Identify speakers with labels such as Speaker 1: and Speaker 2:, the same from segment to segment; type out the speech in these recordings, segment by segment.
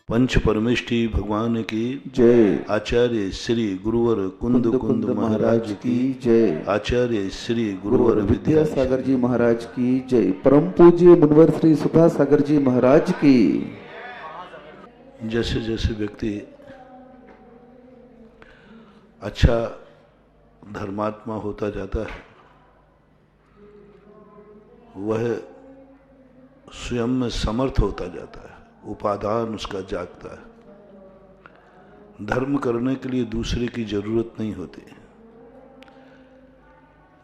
Speaker 1: पंच परमेष्ठी भगवान की
Speaker 2: जय।
Speaker 1: आचार्य श्री गुरुवर कुंद कुंद महाराज की
Speaker 2: जय।
Speaker 1: आचार्य श्री
Speaker 2: गुरुवर
Speaker 1: गुरुवर
Speaker 2: विद्यासागर जी महाराज की जय। परम पूज्य मुनिवर श्री सुधा सागर जी महाराज की।
Speaker 1: जैसे जैसे व्यक्ति अच्छा धर्मात्मा होता जाता है वह स्वयं में समर्थ होता जाता है, उपादान उसका जागता है। धर्म करने के लिए दूसरे की जरूरत नहीं होती।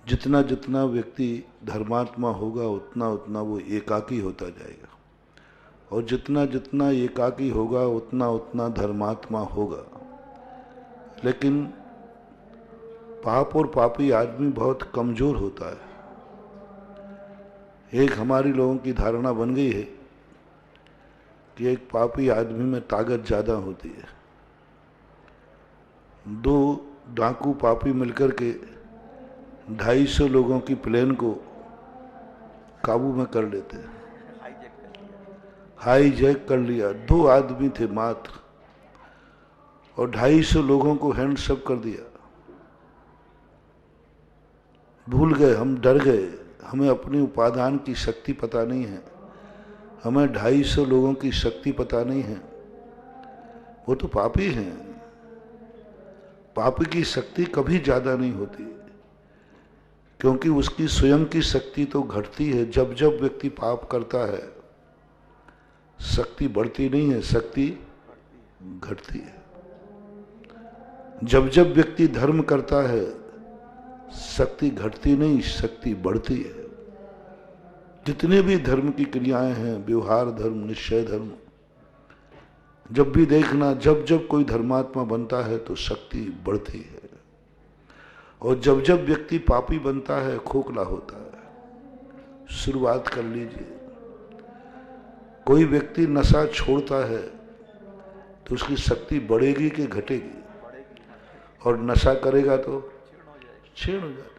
Speaker 1: जितना जितना व्यक्ति धर्मात्मा होगा उतना उतना वो एकाकी होता जाएगा, और जितना जितना एकाकी होगा उतना उतना धर्मात्मा होगा। लेकिन पाप और पापी आदमी बहुत कमजोर होता है। एक हमारी लोगों की धारणा बन गई है कि एक पापी आदमी में ताकत ज्यादा होती है। दो डाकू पापी मिलकर के 250 लोगों की प्लेन को काबू में कर लेते हैं, हाईजैक कर लिया। 2 आदमी थे मात्र और 250 लोगों को हैंडसअप कर दिया। भूल गए, हम डर गए, हमें अपनी उपादान की शक्ति पता नहीं है, हमें 250 लोगों की शक्ति पता नहीं है। वो तो पापी हैं। पापी की शक्ति कभी ज्यादा नहीं होती, क्योंकि उसकी स्वयं की शक्ति तो घटती है। जब जब व्यक्ति पाप करता है शक्ति बढ़ती नहीं है, शक्ति घटती है। जब जब व्यक्ति धर्म करता है शक्ति घटती नहीं, शक्ति बढ़ती है। जितने भी धर्म की क्रियाएं हैं, व्यवहार धर्म, निश्चय धर्म, जब भी देखना, जब जब कोई धर्मात्मा बनता है तो शक्ति बढ़ती है, और जब जब व्यक्ति पापी बनता है खोखला होता है। शुरुआत कर लीजिए। कोई व्यक्ति नशा छोड़ता है तो उसकी शक्ति बढ़ेगी कि घटेगी? और नशा करेगा तो क्षीण हो जाते।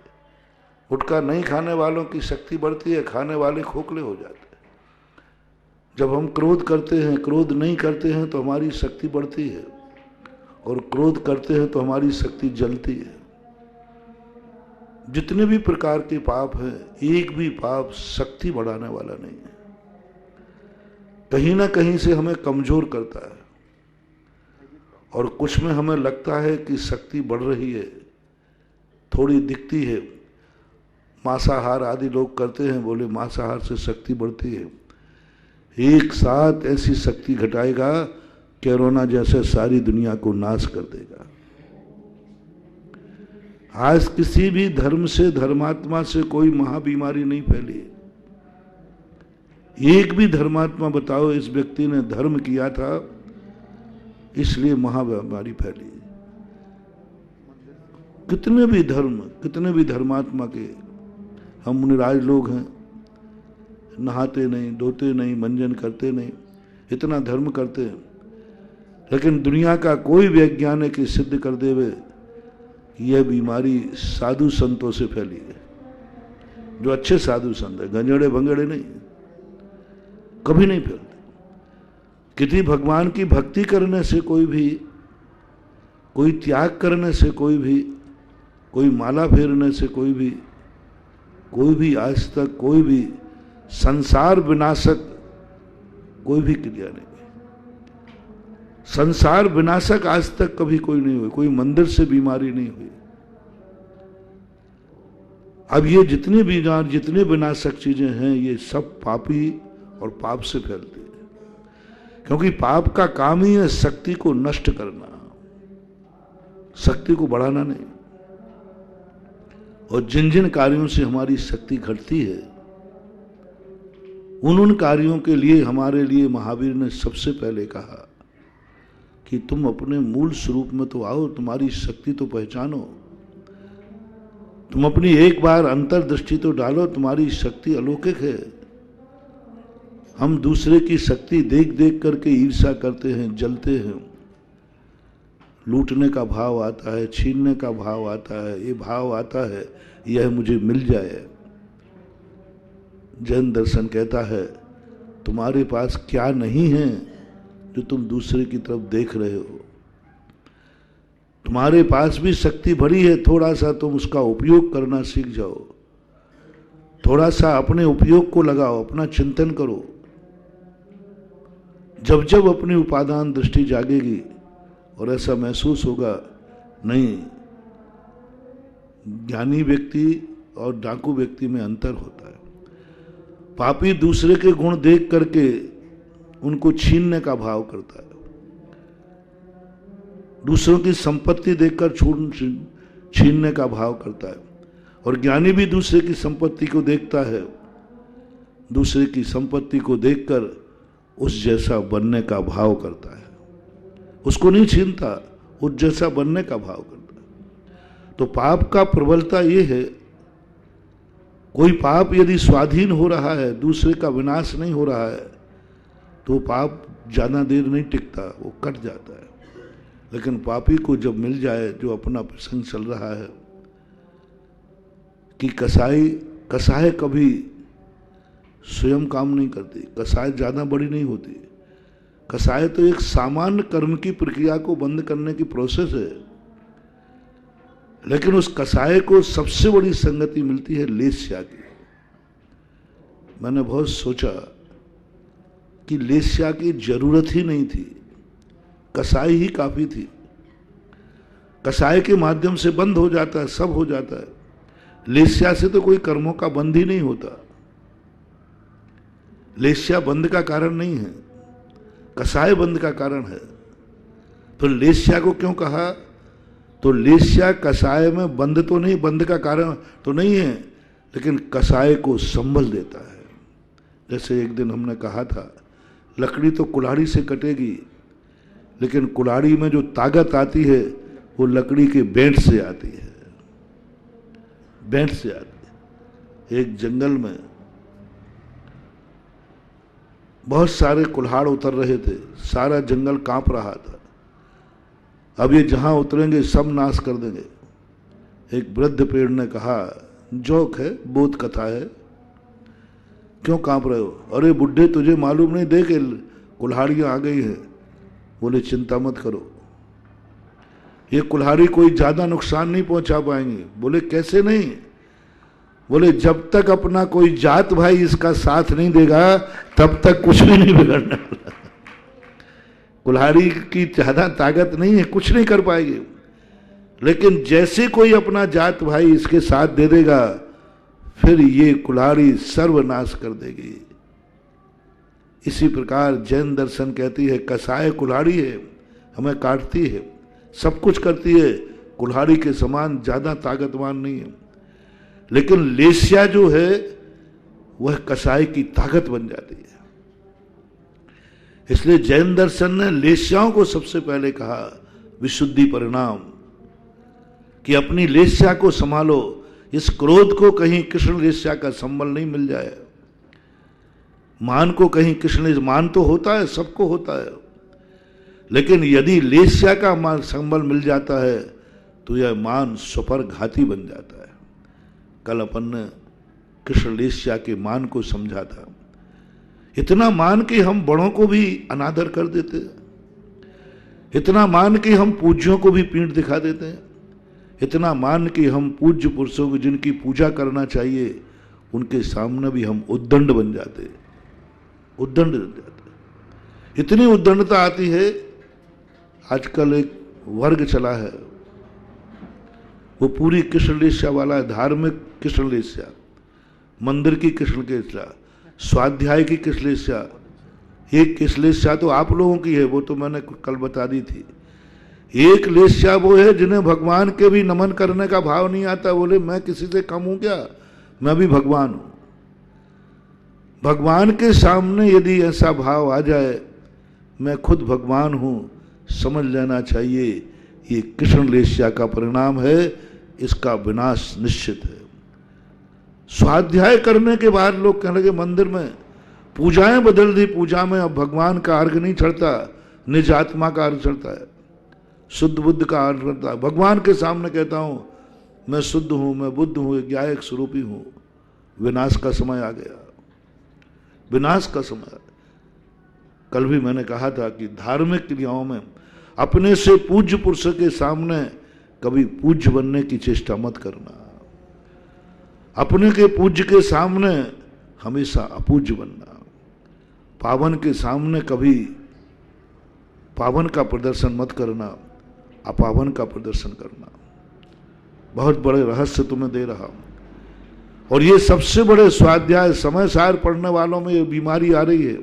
Speaker 1: गुटखा नहीं खाने वालों की शक्ति बढ़ती है, खाने वाले खोखले हो जाते हैं। जब हम क्रोध करते हैं, क्रोध नहीं करते हैं तो हमारी शक्ति बढ़ती है, और क्रोध करते हैं तो हमारी शक्ति जलती है। जितने भी प्रकार के पाप हैं, एक भी पाप शक्ति बढ़ाने वाला नहीं है, कहीं ना कहीं से हमें कमजोर करता है। और कुछ में हमें लगता है कि शक्ति बढ़ रही है, थोड़ी दिखती है। मांसाहार आदि लोग करते हैं, बोले मांसाहार से शक्ति बढ़ती है। एक साथ ऐसी शक्ति घटाएगा कोरोना जैसे सारी दुनिया को नाश कर देगा। आज किसी भी धर्म से, धर्मात्मा से कोई महाबीमारी नहीं फैली। एक भी धर्मात्मा बताओ इस व्यक्ति ने धर्म किया था इसलिए महाबीमारी फैली। कितने भी धर्म, कितने भी धर्मात्मा के हम मुनिराज लोग हैं, नहाते नहीं, धोते नहीं, मंजन करते नहीं, इतना धर्म करते हैं, लेकिन दुनिया का कोई वैज्ञानिक सिद्ध कर देवे यह बीमारी साधु संतों से फैली है। जो अच्छे साधु संत है, गंजेड़े भंगेड़े नहीं, कभी नहीं फैलते। किसी भगवान की भक्ति करने से कोई भी, कोई त्याग करने से कोई भी, कोई माला फेरने से कोई भी आज तक कोई भी संसार विनाशक कोई भी क्रिया नहीं हुई। संसार विनाशक आज तक कभी कोई नहीं हुई, कोई मंदिर से बीमारी नहीं हुई। अब ये जितनी बीमार, जितने विनाशक चीजें हैं, ये सब पापी और पाप से फैलती है, क्योंकि पाप का काम ही है शक्ति को नष्ट करना, शक्ति को बढ़ाना नहीं। और जिन जिन कार्यों से हमारी शक्ति घटती है उन कार्यों के लिए हमारे लिए महावीर ने सबसे पहले कहा कि तुम अपने मूल स्वरूप में तो आओ, तुम्हारी शक्ति तो पहचानो, तुम अपनी एक बार अंतर्दृष्टि तो डालो, तुम्हारी शक्ति अलौकिक है। हम दूसरे की शक्ति देख देख करके ईर्ष्या करते हैं, जलते हैं, लूटने का भाव आता है, छीनने का भाव आता है, ये भाव आता है यह मुझे मिल जाए। जैन दर्शन कहता है तुम्हारे पास क्या नहीं है जो तुम दूसरे की तरफ देख रहे हो। तुम्हारे पास भी शक्ति भरी है, थोड़ा सा तुम उसका उपयोग करना सीख जाओ, थोड़ा सा अपने उपयोग को लगाओ, अपना चिंतन करो। जब जब अपनी उपादान दृष्टि जागेगी और ऐसा महसूस होगा, नहीं, ज्ञानी व्यक्ति और डाकू व्यक्ति में अंतर होता है। पापी दूसरे के गुण देख करके उनको छीनने का भाव करता है, दूसरों की संपत्ति देखकर छीनने का भाव करता है। और ज्ञानी भी दूसरे की संपत्ति को देखता है, दूसरे की संपत्ति को देखकर उस जैसा बनने का भाव करता है। उसको नहीं छीनता, उस जैसा बनने का भाव करता है। तो पाप का प्रबलता ये है, कोई पाप यदि स्वाधीन हो रहा है, दूसरे का विनाश नहीं हो रहा है, तो पाप ज्यादा देर नहीं टिकता, वो कट जाता है। लेकिन पापी को जब मिल जाए जो अपना प्रसंग चल रहा है कि कसाई कभी स्वयं काम नहीं करती, कसाई ज्यादा बड़ी नहीं होती, कसाई तो एक सामान्य कर्म की प्रक्रिया को बंद करने की प्रोसेस है। लेकिन उस कसाई को सबसे बड़ी संगति मिलती है लेस्या की। मैंने बहुत सोचा कि लेस्या की जरूरत ही नहीं थी, कसाई ही काफी थी। कसाई के माध्यम से बंद हो जाता है, सब हो जाता है। लेस्या से तो कोई कर्मों का बंद ही नहीं होता। लेस्या बंद का कारण नहीं है, कसाई बंद का कारण है। तो लेस्या को क्यों कहा? तो लेस्या कसाय में बंद तो नहीं, बंद का कारण तो नहीं है, लेकिन कसाय को संभल देता है। जैसे एक दिन हमने कहा था, लकड़ी तो कुल्हाड़ी से कटेगी, लेकिन कुल्हाड़ी में जो ताकत आती है वो लकड़ी के बेंट से आती है, बेंट से आती है। एक जंगल में बहुत सारे कुल्हाड़ उतर रहे थे, सारा जंगल कांप रहा था। अब ये जहां उतरेंगे सब नाश कर देंगे। एक वृद्ध पेड़ ने कहा, जोक है, बोध कथा है, क्यों कांप रहे हो? अरे बुढ़े, तुझे मालूम नहीं, देख कुल्हाड़ियां आ गई हैं। बोले चिंता मत करो, ये कुल्हाड़ी कोई ज्यादा नुकसान नहीं पहुंचा पाएंगी। बोले कैसे नहीं? बोले जब तक अपना कोई जात भाई इसका साथ नहीं देगा तब तक कुछ भी नहीं बिगड़ने वाला। कुल्हाड़ी की ज्यादा ताकत नहीं है, कुछ नहीं कर पाएगी, लेकिन जैसे कोई अपना जात भाई इसके साथ दे देगा, फिर ये कुल्हाड़ी सर्वनाश कर देगी। इसी प्रकार जैन दर्शन कहती है, कसाय कुल्हाड़ी है, हमें काटती है, सब कुछ करती है, कुल्हाड़ी के समान ज्यादा ताकतवान नहीं है। लेकिन लेस्या जो है वह कसाई की ताकत बन जाती है। इसलिए जैन दर्शन ने लेस्याओं को सबसे पहले कहा विशुद्धि परिणाम, कि अपनी लेस्या को संभालो, इस क्रोध को कहीं कृष्ण लेस्या का संबल नहीं मिल जाए, मान को कहीं कृष्ण, मान तो होता है, सबको होता है, लेकिन यदि लेस्या का मान संबल मिल जाता है तो यह मान सुपर घाती बन जाता है। कल अपन ने कृष्ण लेस्या के मान को समझा था। इतना मान कि हम बड़ों को भी अनादर कर देते हैं, इतना मान कि हम पूज्यों को भी पीठ दिखा देते हैं, इतना मान कि हम पूज्य पुरुषों को जिनकी पूजा करना चाहिए उनके सामने भी हम उद्दंड बन जाते हैं, उद्दंड बन जाते हैं। इतनी उद्दंडता आती है। आजकल एक वर्ग चला है, वो पूरी कृष्ण लेस्या वाला है, धार्मिक कृष्ण लेस्या, मंदिर की कृष्ण लेस्या, स्वाध्याय की कृष्ण लेस्या। एक कृष्ण लेस्या तो आप लोगों की है, वो तो मैंने कल बता दी थी। एक लेस्या वो है जिन्हें भगवान के भी नमन करने का भाव नहीं आता, बोले मैं किसी से कम हूं क्या, मैं भी भगवान हूं। भगवान के सामने यदि ऐसा भाव आ जाए, मैं खुद भगवान हूं, समझ लेना चाहिए ये कृष्ण लेस्या का परिणाम है, इसका विनाश निश्चित है। स्वाध्याय करने के बाद लोग कहने लगे मंदिर में पूजाएं बदल दी, पूजा में अब भगवान का अर्घ नहीं चढ़ता, निज आत्मा का अर्घ चढ़ता है, शुद्ध बुद्ध का अर्घ चढ़ता है। भगवान के सामने कहता हूं मैं शुद्ध हूं, मैं बुद्ध हूं, एक ज्ञायक स्वरूपी हूं। विनाश का समय आ गया, विनाश का समय। कल भी मैंने कहा था कि धार्मिक क्रियाओं में अपने से पूज्य पुरुष के सामने कभी पूज्य बनने की चेष्टा मत करना। अपने के पूज्य के सामने हमेशा अपूज्य बनना। पावन के सामने कभी पावन का प्रदर्शन मत करना, अपावन का प्रदर्शन करना। बहुत बड़े रहस्य तुम्हें दे रहा हूं। और ये सबसे बड़े स्वाध्याय समय सार पढ़ने वालों में ये बीमारी आ रही है।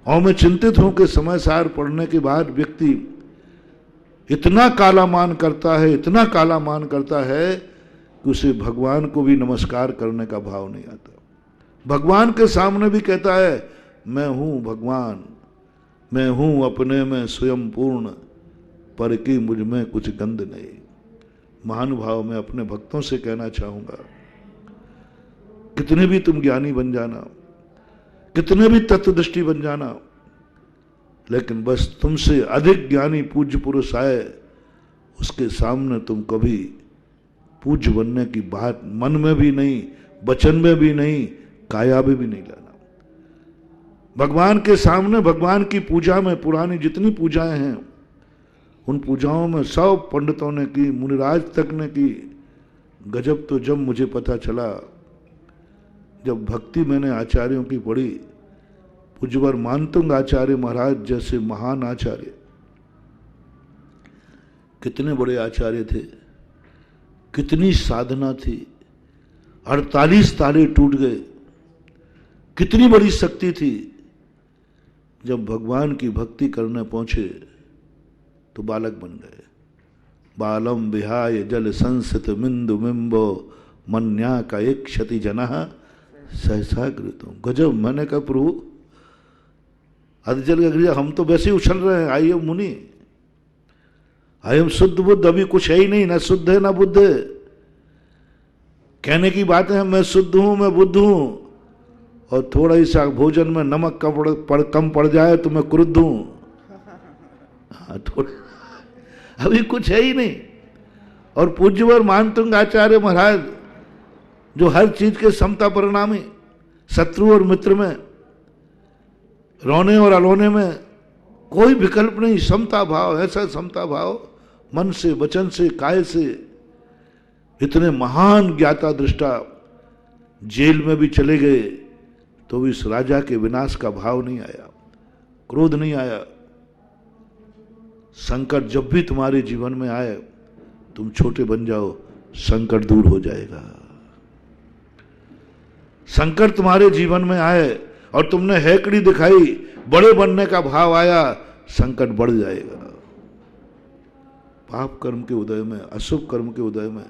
Speaker 1: और मैं चिंतित हूं कि समय सार पढ़ने के बाद व्यक्ति इतना काला मान करता है, इतना काला मान करता है कि उसे भगवान को भी नमस्कार करने का भाव नहीं आता। भगवान के सामने भी कहता है मैं हूं भगवान, मैं हूं अपने में स्वयं पूर्ण, पर की मुझ में कुछ गंध नहीं। महानुभाव में अपने भक्तों से कहना चाहूंगा, कितने भी तुम ज्ञानी बन जाना, कितने भी तत्वदृष्टि बन जाना, लेकिन बस तुमसे अधिक ज्ञानी पूज्य पुरुष आए, उसके सामने तुम कभी पूज्य बनने की बात मन में भी नहीं, वचन में भी नहीं, काया में भी नहीं लाना। भगवान के सामने भगवान की पूजा में पुरानी जितनी पूजाएं हैं, उन पूजाओं में सब पंडितों ने की, मुनिराज तक ने की। गजब तो जब मुझे पता चला, जब भक्ति मैंने आचार्यों की पढ़ी, पूज्यवर मानतुंग आचार्य महाराज जैसे महान आचार्य, कितने बड़े आचार्य थे, कितनी साधना थी, 48 ताले टूट गए, कितनी बड़ी शक्ति थी। जब भगवान की भक्ति करने पहुंचे तो बालक बन गए। बालम विहाय जल संसित मिंदु मिंबो मन्या का एक क्षति जना सहसा कृतम। गजब। मैंने कहा प्रभु अधजल गया, हम तो वैसे ही उछल रहे हैं। आई एम मुनि, आई एम शुद्ध बुद्ध, अभी कुछ है ही नहीं, ना शुद्ध है ना बुद्ध है। कहने की बात है मैं शुद्ध हूं, मैं बुद्ध हूं, और थोड़ा ही सा भोजन में नमक कम पड़ जाए तो मैं क्रुद्ध हूं। हाँ, थोड़ा अभी कुछ है ही नहीं। और पूज्यवर मानतुंग आचार्य महाराज जो हर चीज के समता परिणामी, शत्रु और मित्र में, रोने और अलोने में कोई विकल्प नहीं, समता भाव, ऐसा समता भाव मन से, वचन से, काय से। इतने महान ज्ञाता दृष्टा जेल में भी चले गए तो भी इस राजा के विनाश का भाव नहीं आया, क्रोध नहीं आया। संकट जब भी तुम्हारे जीवन में आए, तुम छोटे बन जाओ, संकट दूर हो जाएगा। संकट तुम्हारे जीवन में आए और तुमने हैकड़ी दिखाई, बड़े बनने का भाव आया, संकट बढ़ जाएगा। पाप कर्म के उदय में, अशुभ कर्म के उदय में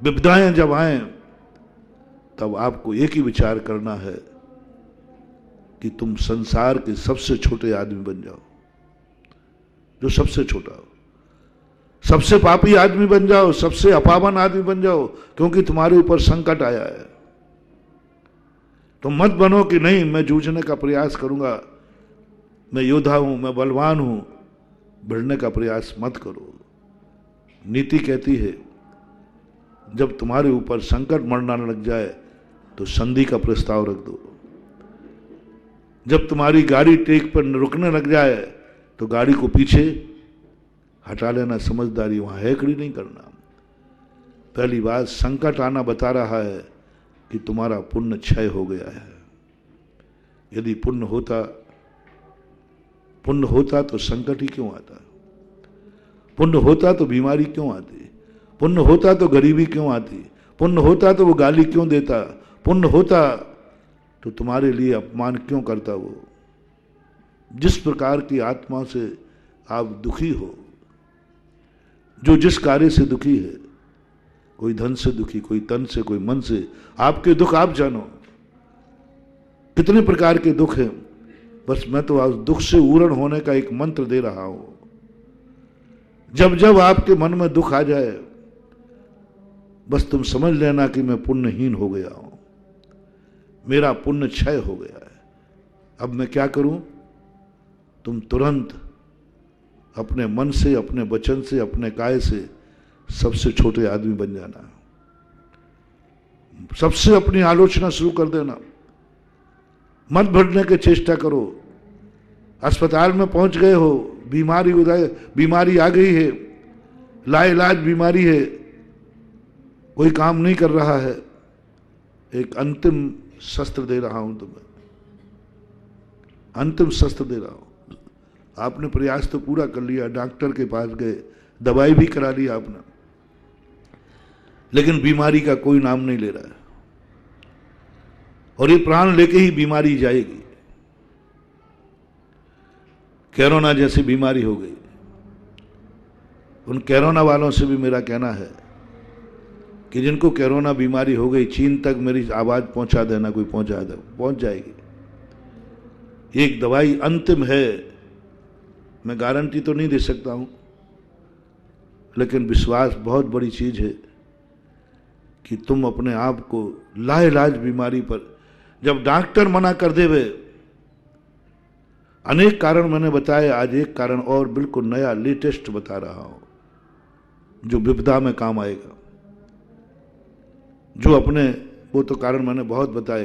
Speaker 1: विपदाएं जब आए, तब आपको एक ही विचार करना है कि तुम संसार के सबसे छोटे आदमी बन जाओ, जो सबसे छोटा हो। सबसे पापी आदमी बन जाओ, सबसे अपावन आदमी बन जाओ, क्योंकि तुम्हारे ऊपर संकट आया है। तो मत बनो कि नहीं मैं जूझने का प्रयास करूंगा, मैं योद्धा हूं, मैं बलवान हूं। भिड़ने का प्रयास मत करो। नीति कहती है जब तुम्हारे ऊपर संकट मरना लग जाए तो संधि का प्रस्ताव रख दो। जब तुम्हारी गाड़ी टेक पर रुकने लग जाए तो गाड़ी को पीछे हटा लेना, समझदारी। वहां हैकड़ी नहीं करना। पहली बात, संकट आना बता रहा है कि तुम्हारा पुण्य क्षय हो गया है। यदि पुण्य होता तो संकट ही क्यों आता? पुण्य होता तो बीमारी क्यों आती? पुण्य होता तो गरीबी क्यों आती? पुण्य होता तो वो गाली क्यों देता? पुण्य होता तो तुम्हारे लिए अपमान क्यों करता वो? जिस प्रकार की आत्मा से आप दुखी हो, जो जिस कार्य से दुखी है, कोई धन से दुखी, कोई तन से, कोई मन से, आपके दुख आप जानो। कितने प्रकार के दुख हैं। बस मैं तो आज दुख से ऊरण होने का एक मंत्र दे रहा हूं। जब जब आपके मन में दुख आ जाए, बस तुम समझ लेना कि मैं पुण्यहीन हो गया हूं, मेरा पुण्य क्षय हो गया है। अब मैं क्या करूं? तुम तुरंत अपने मन से, अपने वचन से, अपने काय से सबसे छोटे आदमी बन जाना। सबसे अपनी आलोचना शुरू कर देना। मत बढ़ने की चेष्टा करो। अस्पताल में पहुंच गए हो, बीमारी आ गई है, लाइलाज बीमारी है, कोई काम नहीं कर रहा है, एक अंतिम शस्त्र दे रहा हूं तुम्हें, अंतिम शस्त्र दे रहा हूं। आपने प्रयास तो पूरा कर लिया, डॉक्टर के पास गए, दवाई भी करा ली आपने, लेकिन बीमारी का कोई नाम नहीं ले रहा है, और ये प्राण लेके ही बीमारी जाएगी। कोरोना जैसी बीमारी हो गई। उन कोरोना वालों से भी मेरा कहना है कि जिनको कोरोना बीमारी हो गई, चीन तक मेरी आवाज पहुंचा देना, कोई पहुंचा दे, पहुंच जाएगी। एक दवाई अंतिम है, मैं गारंटी तो नहीं दे सकता हूं, लेकिन विश्वास बहुत बड़ी चीज है कि तुम अपने आप को लाइलाज बीमारी पर, जब डॉक्टर मना कर देवे, अनेक कारण मैंने बताए, आज एक कारण और बिल्कुल नया लेटेस्ट बता रहा हूं जो विपदा में काम आएगा। जो अपने, वो तो कारण मैंने बहुत बताए,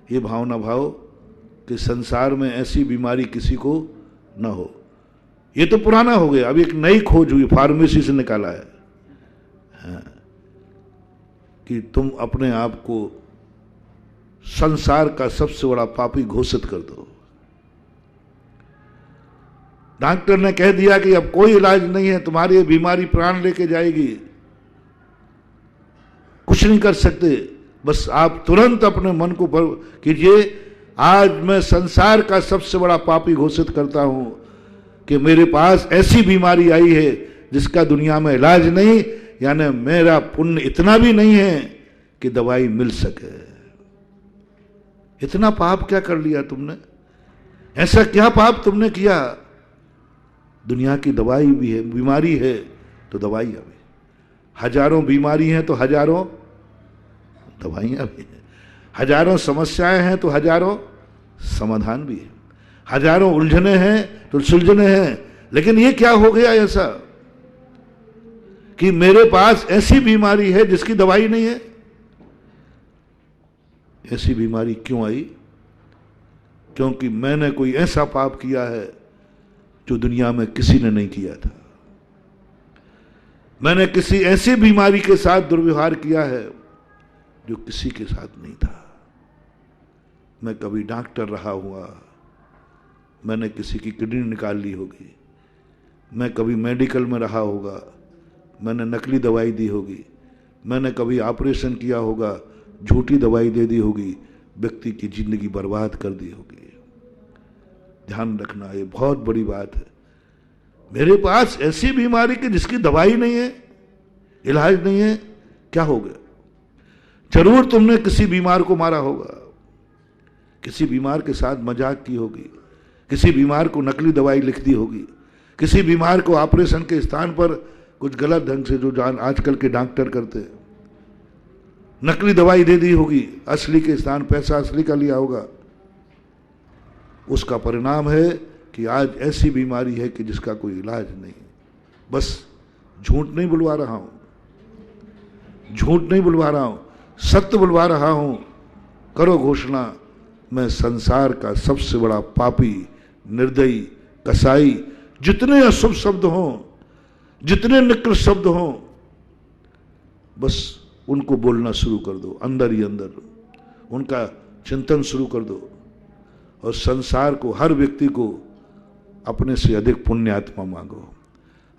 Speaker 1: ये भावना भाव कि संसार में ऐसी बीमारी किसी को ना हो, ये तो पुराना हो गया। अभी एक नई खोज हुई, फार्मेसी से निकाला है, कि तुम अपने आप को संसार का सबसे बड़ा पापी घोषित कर दो। डॉक्टर ने कह दिया कि अब कोई इलाज नहीं है, तुम्हारी ये बीमारी प्राण लेके जाएगी, कुछ नहीं कर सकते। बस आप तुरंत अपने मन को कीजिए, आज मैं संसार का सबसे बड़ा पापी घोषित करता हूं कि मेरे पास ऐसी बीमारी आई है जिसका दुनिया में इलाज नहीं, यानी मेरा पुण्य इतना भी नहीं है कि दवाई मिल सके। इतना पाप क्या कर लिया तुमने? ऐसा क्या पाप तुमने किया? दुनिया की दवाई भी है, बीमारी है तो दवाइयां भी, हजारों बीमारी हैं तो हजारों दवाइयां भी हैं, हजारों समस्याएं हैं तो हजारों समाधान भी है, हजारों उलझने हैं तो सुलझने हैं। लेकिन ये क्या हो गया ऐसा कि मेरे पास ऐसी बीमारी है जिसकी दवाई नहीं है? ऐसी बीमारी क्यों आई? क्योंकि मैंने कोई ऐसा पाप किया है जो दुनिया में किसी ने नहीं किया था। मैंने किसी ऐसी बीमारी के साथ दुर्व्यवहार किया है जो किसी के साथ नहीं था। मैं कभी डॉक्टर रहा हुआ, मैंने किसी की किडनी निकाल ली होगी, मैं कभी मेडिकल में रहा होगा, मैंने नकली दवाई दी होगी, मैंने कभी ऑपरेशन किया होगा, झूठी दवाई दे दी होगी, व्यक्ति की जिंदगी बर्बाद कर दी होगी। ध्यान रखना, ये बहुत बड़ी बात है। मेरे पास ऐसी बीमारी की जिसकी दवाई नहीं है, इलाज नहीं है, क्या हो गया? जरूर तुमने किसी बीमार को मारा होगा, किसी बीमार के साथ मजाक की होगी, किसी बीमार को नकली दवाई लिख दी होगी, किसी बीमार को ऑपरेशन के स्थान पर कुछ गलत ढंग से, जो जान आजकल के डॉक्टर करते हैं, नकली दवाई दे दी होगी, असली के स्थान पैसा असली का लिया होगा। उसका परिणाम है कि आज ऐसी बीमारी है कि जिसका कोई इलाज नहीं। बस झूठ नहीं बुलवा रहा हूं, झूठ नहीं बुलवा रहा हूं, सत्य बुलवा रहा हूं। करो घोषणा, मैं संसार का सबसे बड़ा पापी, निर्दयी, कसाई, जितने अशुभ शब्द हों, जितने निकृष्ट शब्द हों, बस उनको बोलना शुरू कर दो, अंदर ही अंदर उनका चिंतन शुरू कर दो, और संसार को, हर व्यक्ति को अपने से अधिक पुण्यात्मा मांगो।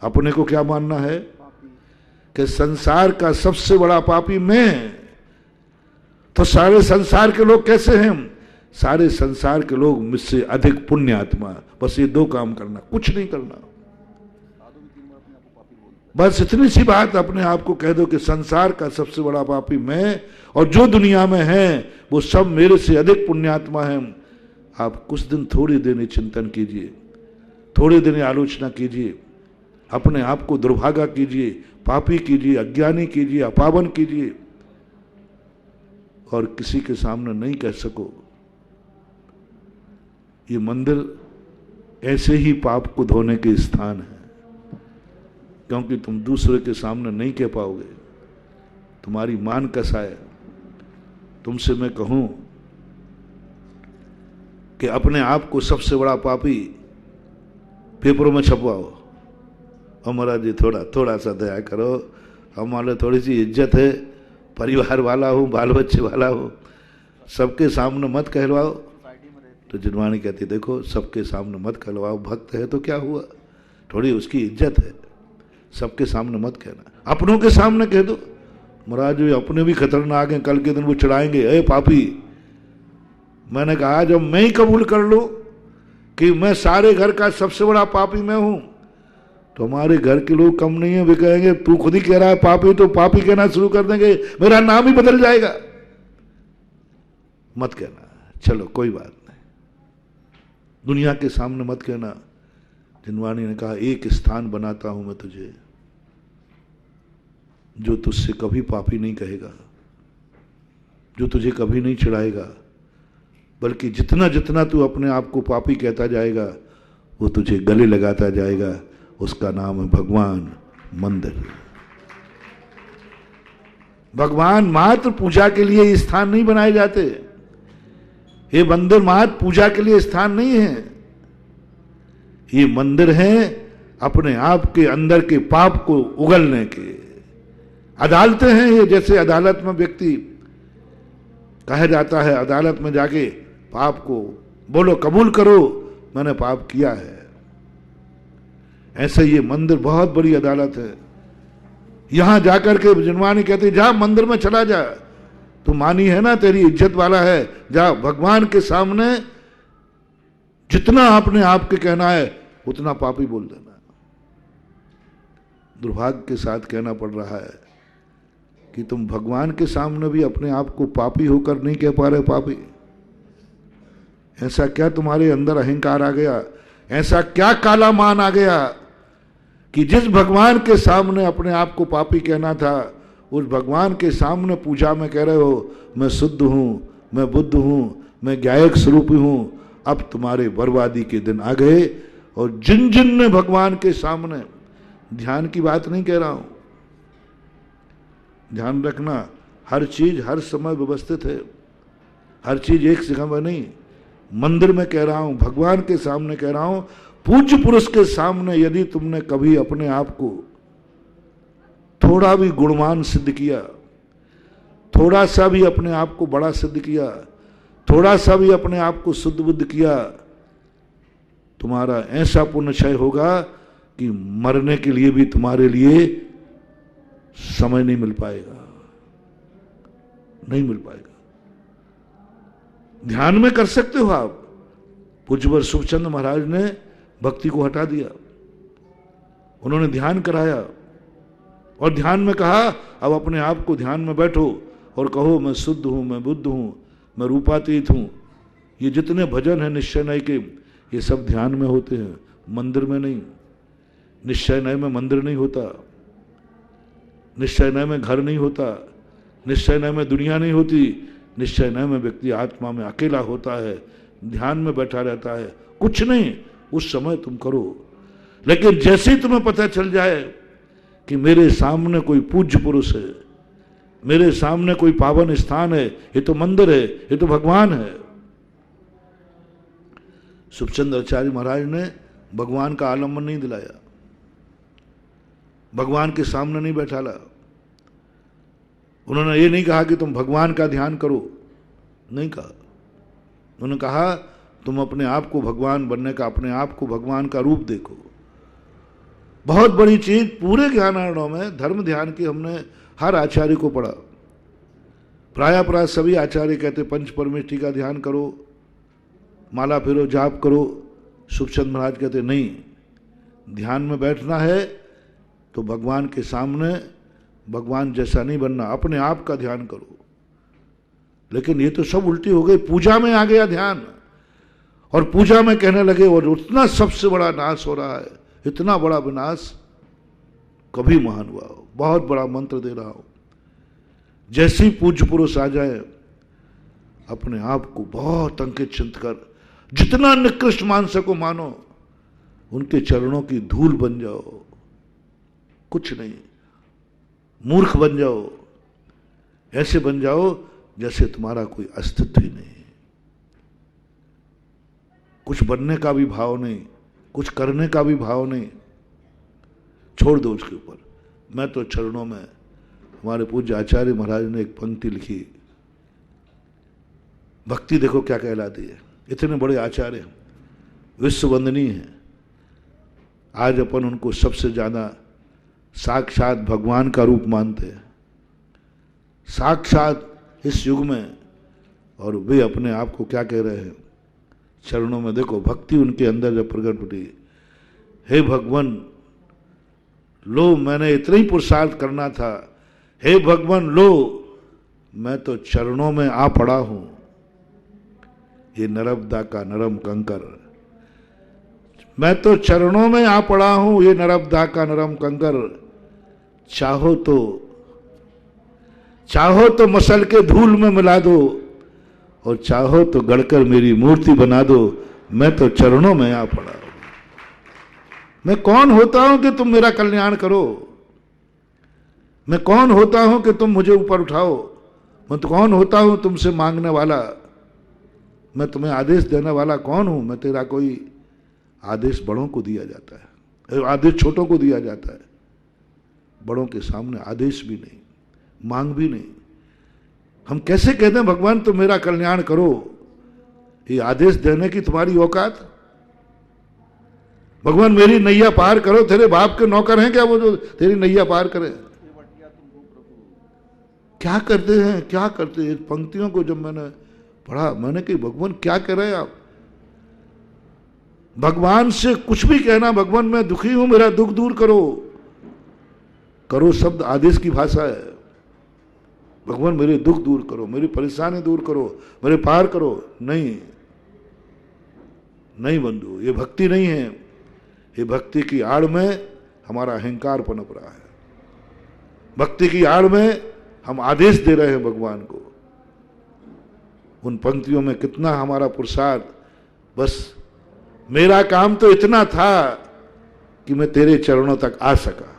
Speaker 1: अपने को क्या मानना है कि संसार का सबसे बड़ा पापी मैं, तो सारे संसार के लोग कैसे हैं? सारे संसार के लोग मुझसे अधिक पुण्यात्मा। बस ये दो काम करना, कुछ नहीं करना। बस इतनी सी बात अपने आप को कह दो कि संसार का सबसे बड़ा पापी मैं, और जो दुनिया में है वो सब मेरे से अधिक पुण्यात्मा हैं। आप कुछ दिन, थोड़ी देर चिंतन कीजिए, थोड़ी देर आलोचना कीजिए, अपने आप को दुर्भागा कीजिए, पापी कीजिए, अज्ञानी कीजिए, अपावन कीजिए, और किसी के सामने नहीं कह सको। ये मंदिर ऐसे ही पाप को धोने के स्थान है, क्योंकि तुम दूसरे के सामने नहीं कह पाओगे, तुम्हारी मान कसाए। तुमसे मैं कहूं कि अपने आप को सबसे बड़ा पापी पेपरों में छपवाओ, और महाराज जी थोड़ा सा दया करो, हमारे थोड़ी सी इज्जत है, परिवार वाला हूँ, बाल बच्चे वाला हूँ, सबके सामने मत कहलवाओ। तो जिनवाणी कहती देखो सबके सामने मत कहलवाओ, भक्त है तो क्या हुआ, थोड़ी उसकी इज्जत है, सबके सामने मत कहना, अपनों के सामने कह दो। महाराज जी अपने भी खतरनाक हैं, कल के दिन वो चिढ़ाएंगे, ए पापी। मैंने कहा जब मैं ही कबूल कर लूं कि मैं सारे घर का सबसे बड़ा पापी मैं हूं, तो हमारे घर के लोग कम नहीं है, वे कहेंगे तू खुद ही कह रहा है पापी, तो पापी कहना शुरू कर देंगे, मेरा नाम ही बदल जाएगा। मत कहना, चलो कोई बात नहीं, दुनिया के सामने मत कहना। जिनवाणी ने कहा एक स्थान बनाता हूं मैं तुझे, जो तुझसे कभी पापी नहीं कहेगा, जो तुझे कभी नहीं चिढ़ाएगा, बल्कि जितना जितना तू अपने आप को पापी कहता जाएगा वो तुझे गले लगाता जाएगा। उसका नाम है भगवान मंदिर। भगवान मात्र पूजा के लिए ये स्थान नहीं बनाए जाते, ये मंदिर मात्र पूजा के लिए स्थान नहीं है, ये मंदिर है अपने आप के अंदर के पाप को उगलने के। अदालतें हैं ये, जैसे अदालत में व्यक्ति कहा जाता है, अदालत में जाके पाप को बोलो, कबूल करो मैंने पाप किया है, ऐसे ये मंदिर बहुत बड़ी अदालत है। यहां जाकर के जिनवाणी कहती जा मंदिर में चला जा, तू मानी है ना, तेरी इज्जत वाला है, जा भगवान के सामने जितना अपने आप के कहना है उतना पापी बोल देना। दुर्भाग्य के साथ कहना पड़ रहा है कि तुम भगवान के सामने भी अपने आप को पापी होकर नहीं कह पा रहे पापी। ऐसा क्या तुम्हारे अंदर अहंकार आ गया, ऐसा क्या काला मान आ गया कि जिस भगवान के सामने अपने आप को पापी कहना था, उस भगवान के सामने पूजा में कह रहे हो मैं शुद्ध हूं, मैं बुद्ध हूं, मैं ज्ञायक स्वरूपी हूं। अब तुम्हारे बर्बादी के दिन आ गए। और जिन जिन ने भगवान के सामने, ध्यान की बात नहीं कह रहा हूं, ध्यान रखना, हर चीज हर समय व्यवस्थित है, हर चीज एक जगह में नहीं। मंदिर में कह रहा हूं, भगवान के सामने कह रहा हूं, पूज्य पुरुष के सामने यदि तुमने कभी अपने आप को थोड़ा भी गुणवान सिद्ध किया, थोड़ा सा भी अपने आप को बड़ा सिद्ध किया, थोड़ा सा भी अपने आप को शुद्ध बुद्ध किया, तुम्हारा ऐसा पुण्यक्षय होगा कि मरने के लिए भी तुम्हारे लिए समय नहीं मिल पाएगा, नहीं मिल पाएगा। ध्यान में कर सकते हो आप। पूज्यवर सुखचंद महाराज ने भक्ति को हटा दिया, उन्होंने ध्यान कराया और ध्यान में कहा अब अपने आप को ध्यान में बैठो और कहो मैं शुद्ध हूं, मैं बुद्ध हूं, मैं रूपातीत हूं। ये जितने भजन हैं निश्चय नय के, ये सब ध्यान में होते हैं, मंदिर में नहीं। निश्चय नय में मंदिर नहीं होता, निश्चय नय में घर नहीं होता, निश्चय नय में दुनिया नहीं होती, निश्चय नय में व्यक्ति आत्मा में अकेला होता है, ध्यान में बैठा रहता है। कुछ नहीं उस समय तुम करो, लेकिन जैसे ही तुम्हें पता चल जाए कि मेरे सामने कोई पूज्य पुरुष है, मेरे सामने कोई पावन स्थान है, ये तो मंदिर है, ये तो भगवान है। सुखचंद आचार्य महाराज ने भगवान का आलम्बन नहीं दिलाया, भगवान के सामने नहीं बैठाला। उन्होंने ये नहीं कहा कि तुम भगवान का ध्यान करो, नहीं कहा। उन्होंने कहा तुम अपने आप को भगवान बनने का, अपने आप को भगवान का रूप देखो। बहुत बड़ी चीज पूरे ज्ञानार्णव में धर्म ध्यान की हमने हर आचार्य को पढ़ा। प्राय सभी आचार्य कहते पंच परमेष्टि का ध्यान करो, माला फेरो, जाप करो। सुखचंद महाराज कहते नहीं, ध्यान में बैठना है तो भगवान के सामने भगवान जैसा नहीं बनना, अपने आप का ध्यान करो। लेकिन ये तो सब उल्टी हो गई, पूजा में आ गया ध्यान, और पूजा में कहने लगे और उतना सबसे बड़ा नाश हो रहा है, इतना बड़ा विनाश कभी महान हुआ हो। बहुत बड़ा मंत्र दे रहा हूं, जैसे ही पूज्य पुरुष आ जाए अपने आप को बहुत अंकित चिंत कर, जितना निकृष्ट मान सको मानो, उनके चरणों की धूल बन जाओ, कुछ नहीं, मूर्ख बन जाओ, ऐसे बन जाओ जैसे तुम्हारा कोई अस्तित्व ही नहीं, कुछ बनने का भी भाव नहीं, कुछ करने का भी भाव नहीं, छोड़ दो उसके ऊपर। मैं तो चरणों में, हमारे पूज्य आचार्य महाराज ने एक पंक्ति लिखी, भक्ति देखो क्या कहलाती है। इतने बड़े आचार्य हैं, विश्व वंदनीय हैं, आज अपन उनको सबसे ज्यादा साक्षात भगवान का रूप मानते हैं, साक्षात इस युग में। और वे अपने आप को क्या कह रहे हैं, चरणों में देखो भक्ति उनके अंदर जब प्रकट हुई, हे भगवान लो मैंने इतना ही पुरुषार्थ करना था, हे भगवान लो मैं तो चरणों में आ पड़ा हूं, ये नर्मदा का नरम कंकर, मैं तो चरणों में आ पड़ा हूं, ये नर्मदा का नरम कंकर, चाहो तो मसल के धूल में मिला दो, और चाहो तो गढ़कर मेरी मूर्ति बना दो, मैं तो चरणों में आ पड़ा हूं। मैं कौन होता हूं कि तुम मेरा कल्याण करो, मैं कौन होता हूं कि तुम मुझे ऊपर उठाओ, मैं तो कौन होता हूं तुमसे मांगने वाला, मैं तुम्हें आदेश देने वाला कौन हूं। मैं तेरा कोई आदेश बड़ों को दिया जाता है, आदेश छोटों को दिया जाता है, बड़ों के सामने आदेश भी नहीं, मांग भी नहीं। हम कैसे कहते हैं भगवान तुम मेरा कल्याण करो, ये आदेश देने की तुम्हारी औकात। भगवान मेरी नैया पार करो, तेरे बाप के नौकर हैं क्या वो जो तेरी नैया पार करें। क्या करते हैं, क्या करते हैं। पंक्तियों को जब मैंने पढ़ा, मैंने कही भगवान क्या कह रहे हैं आप। भगवान से कुछ भी कहना, भगवान मैं दुखी हूं मेरा दुख दूर करो, करो शब्द आदेश की भाषा है। भगवान मेरे दुख दूर करो, मेरी परेशानी दूर करो, मेरे पार करो, नहीं नहीं बंधु, ये भक्ति नहीं है। ये भक्ति की आड़ में हमारा अहंकार पनप रहा है, भक्ति की आड़ में हम आदेश दे रहे हैं भगवान को। उन पंक्तियों में कितना हमारा पुरुषार्थ, बस मेरा काम तो इतना था कि मैं तेरे चरणों तक आ सका,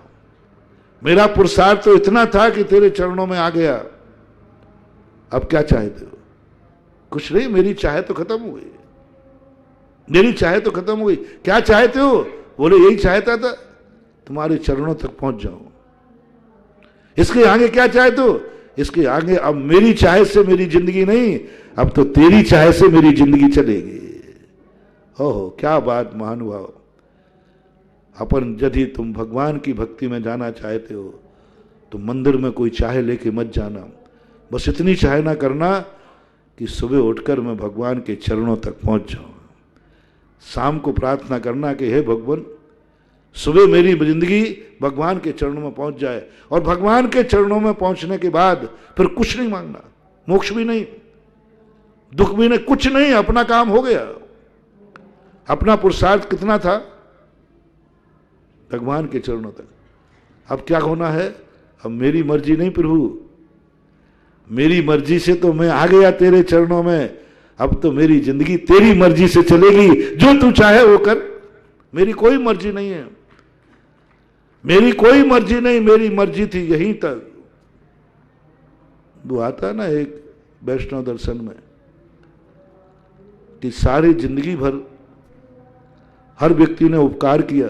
Speaker 1: मेरा पुरुषार्थ तो इतना था कि तेरे चरणों में आ गया। अब क्या चाहते हो। कुछ नहीं, मेरी चाहे तो खत्म हो गई, मेरी चाहे तो खत्म हो गई। क्या चाहते हो, बोले यही चाहता था तुम्हारे चरणों तक पहुंच जाऊं। इसके आगे क्या चाहते हो, इसके आगे अब मेरी चाहे से मेरी जिंदगी नहीं, अब तो तेरी चाहे से मेरी जिंदगी चलेगी। ओहो क्या बात महानुभाव। अपन यदि तुम भगवान की भक्ति में जाना चाहते हो तो मंदिर में कोई चाहे लेके मत जाना, बस इतनी चाहे ना करना कि सुबह उठकर मैं भगवान के चरणों तक पहुंच जाऊं। शाम को प्रार्थना करना कि हे भगवान सुबह मेरी जिंदगी भगवान के चरणों में पहुंच जाए, और भगवान के चरणों में पहुंचने के बाद फिर कुछ नहीं मांगना, मोक्ष भी नहीं, दुख भी नहीं, कुछ नहीं, अपना काम हो गया। अपना पुरुषार्थ कितना था, भगवान के चरणों तक। अब क्या होना है, अब मेरी मर्जी नहीं प्रभु, मेरी मर्जी से तो मैं आ गया तेरे चरणों में, अब तो मेरी जिंदगी तेरी मर्जी से चलेगी, जो तू चाहे वो कर, मेरी कोई मर्जी नहीं है, मेरी कोई मर्जी नहीं, मेरी मर्जी थी यहीं तक। वो आता ना एक वैष्णव दर्शन में कि सारी जिंदगी भर हर व्यक्ति ने उपकार किया,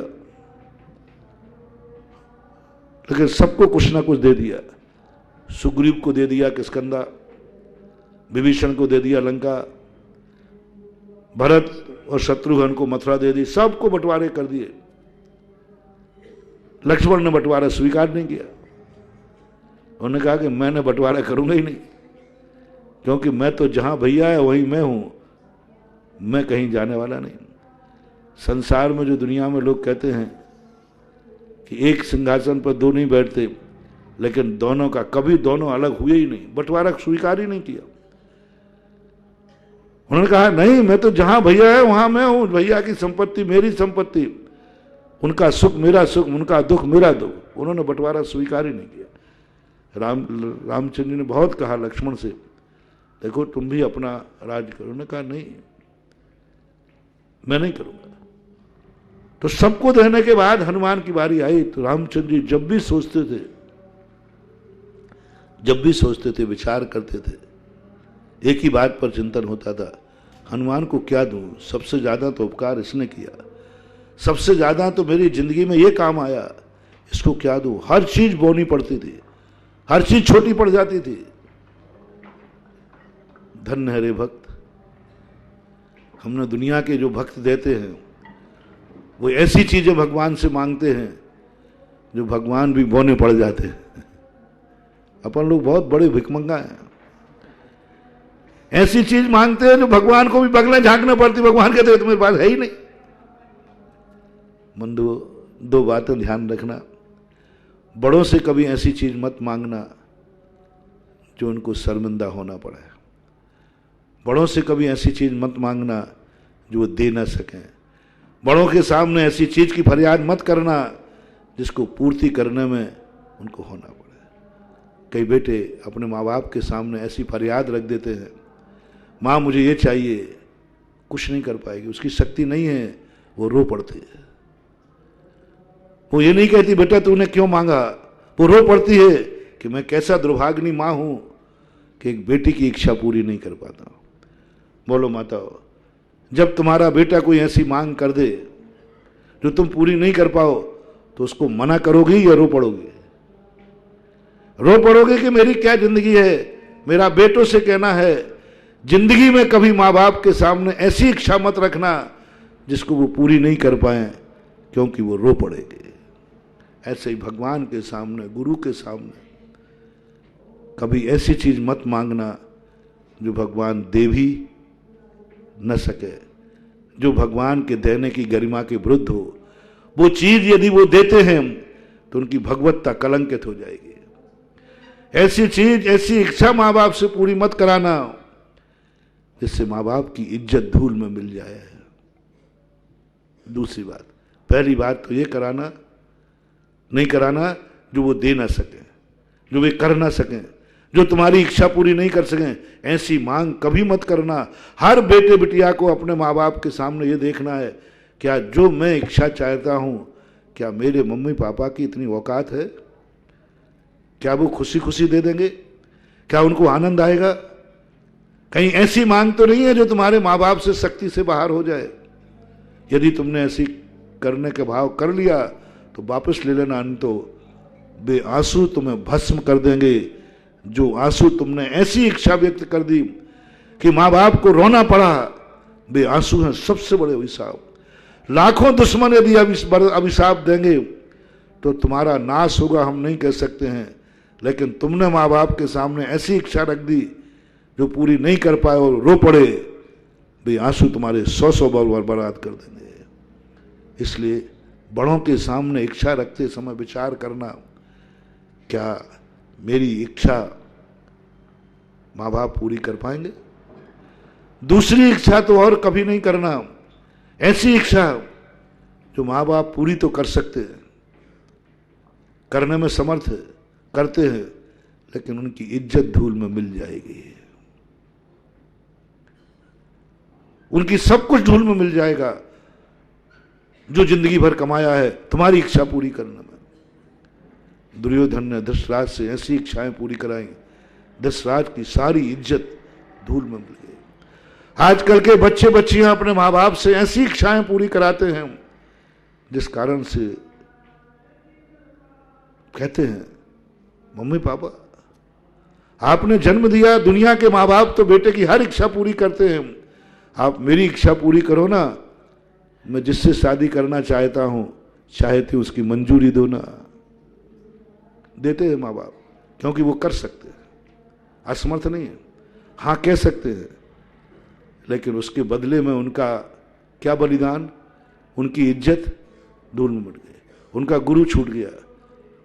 Speaker 1: लेकिन सबको कुछ ना कुछ दे दिया। सुग्रीव को दे दिया किष्किंधा, विभीषण को दे दिया लंका, भरत और शत्रुघ्न को मथुरा दे दी, सबको बंटवारे कर दिए। लक्ष्मण ने बंटवारा स्वीकार नहीं किया, उन्होंने कहा कि मैंने बंटवारा करूंगा ही नहीं, क्योंकि मैं तो जहां भैया है वहीं मैं हूं, मैं कहीं जाने वाला नहीं। संसार में जो दुनिया में लोग कहते हैं कि एक सिंहासन पर दो नहीं बैठते, लेकिन दोनों का कभी दोनों अलग हुए ही नहीं, बंटवारा स्वीकार ही नहीं किया। उन्होंने कहा नहीं, मैं तो जहां भैया है वहां मैं हूं, भैया की संपत्ति मेरी संपत्ति, उनका सुख मेरा सुख, उनका दुख मेरा दुख। उन्होंने बंटवारा स्वीकार ही नहीं किया। रामचंद्र जी ने बहुत कहा लक्ष्मण से, देखो तुम भी अपना राज करो। उन्होंने कहा नहीं, मैं नहीं करूंगा। तो सबको देने के बाद हनुमान की बारी आई, तो रामचंद्र जी जब भी सोचते थे, विचार करते थे, एक ही बात पर चिंतन होता था, हनुमान को क्या दूं, सबसे ज्यादा तो उपकार इसने किया, सबसे ज्यादा तो मेरी जिंदगी में ये काम आया, इसको क्या दूं। हर चीज बोनी पड़ती थी, हर चीज छोटी पड़ जाती थी। धन्य है रे भक्त, हमने दुनिया के जो भक्त देते हैं वो ऐसी चीजें भगवान से मांगते हैं जो भगवान भी बोने पड़ जाते हैं। अपन लोग बहुत बड़े भिखमंगा हैं, ऐसी चीज मांगते हैं जो भगवान को भी बगलें झांकना पड़ती। भगवान कहते हैं तुम्हारे पास है ही नहीं। बंधु, दो बातें ध्यान रखना। बड़ों से कभी ऐसी चीज मत मांगना जो उनको शर्मिंदा होना पड़े। बड़ों से कभी ऐसी चीज मत मांगना जो वो दे ना सकें। बड़ों के सामने ऐसी चीज की फरियाद मत करना जिसको पूर्ति करने में उनको होना पड़े। कई बेटे अपने माँ बाप के सामने ऐसी फरियाद रख देते हैं, माँ मुझे ये चाहिए, कुछ नहीं कर पाएगी, उसकी शक्ति नहीं है, वो रो पड़ती है। वो ये नहीं कहती बेटा तूने क्यों मांगा, वो रो पड़ती है कि मैं कैसा दुर्भाग्यनी माँ हूं कि एक बेटी की इच्छा पूरी नहीं कर पाता। बोलो माताओ, जब तुम्हारा बेटा कोई ऐसी मांग कर दे जो तुम पूरी नहीं कर पाओ तो उसको मना करोगी या रो पड़ोगे? रो पड़ोगे कि मेरी क्या जिंदगी है। मेरा बेटों से कहना है, जिंदगी में कभी माँ बाप के सामने ऐसी इच्छा मत रखना जिसको वो पूरी नहीं कर पाए, क्योंकि वो रो पड़ेंगे। ऐसे ही भगवान के सामने, गुरु के सामने कभी ऐसी चीज मत मांगना जो भगवान दे भी न सके, जो भगवान के देने की गरिमा के विरुद्ध हो। वो चीज यदि वो देते हैं तो उनकी भगवत्ता कलंकित हो जाएगी। ऐसी चीज, ऐसी इच्छा माँ बाप से पूरी मत कराना जिससे माँ बाप की इज्जत धूल में मिल जाए। दूसरी बात, पहली बात तो ये कराना नहीं कराना जो वो दे ना सके, जो वे कर ना सकें, जो तुम्हारी इच्छा पूरी नहीं कर सकें। ऐसी मांग कभी मत करना। हर बेटे बिटिया को अपने माँ बाप के सामने ये देखना है, क्या जो मैं इच्छा चाहता हूं, क्या मेरे मम्मी पापा की इतनी औकात है? क्या वो खुशी खुशी दे देंगे? क्या उनको आनंद आएगा? कहीं ऐसी मांग तो नहीं है जो तुम्हारे माँ बाप से शक्ति से बाहर हो जाए। यदि तुमने ऐसी करने के भाव कर लिया तो वापस ले लेना, नहीं तो वे आंसू तुम्हें भस्म कर देंगे। जो आंसू तुमने ऐसी इच्छा व्यक्त कर दी कि माँ बाप को रोना पड़ा, वे आंसू हैं सबसे बड़े अभिशाप। लाखों दुश्मन यदि अभिशाप देंगे तो तुम्हारा नाश होगा, हम नहीं कह सकते हैं, लेकिन तुमने माँ बाप के सामने ऐसी इच्छा रख दी जो पूरी नहीं कर पाए और रो पड़े, वे आंसू तुम्हारे 100 बार बर्बाद कर देंगे। इसलिए बड़ों के सामने इच्छा रखते समय विचार करना, क्या मेरी इच्छा माँ बाप पूरी कर पाएंगे? दूसरी इच्छा तो और कभी नहीं करना, ऐसी इच्छा जो माँ बाप पूरी तो कर सकते हैं, करने में समर्थ है, करते हैं, लेकिन उनकी इज्जत धूल में मिल जाएगी, उनकी सब कुछ धूल में मिल जाएगा जो जिंदगी भर कमाया है तुम्हारी इच्छा पूरी करने में। दुर्योधन ने धृतराज से ऐसी इच्छाएं पूरी कराई, धृतराज की सारी इज्जत धूल में मिल गई। आजकल के बच्चे बच्चियां अपने माँ बाप से ऐसी इच्छाएं पूरी कराते हैं जिस कारण से कहते हैं, मम्मी पापा आपने जन्म दिया, दुनिया के माँ बाप तो बेटे की हर इच्छा पूरी करते हैं, आप मेरी इच्छा पूरी करो ना, मैं जिससे शादी करना चाहता हूं चाहती उसकी मंजूरी दो ना। देते हैं माँ बाप, क्योंकि वो कर सकते हैं, असमर्थ नहीं है, हाँ कह सकते हैं, लेकिन उसके बदले में उनका क्या बलिदान, उनकी इज्जत धूल में मिट गई, उनका गुरु छूट गया,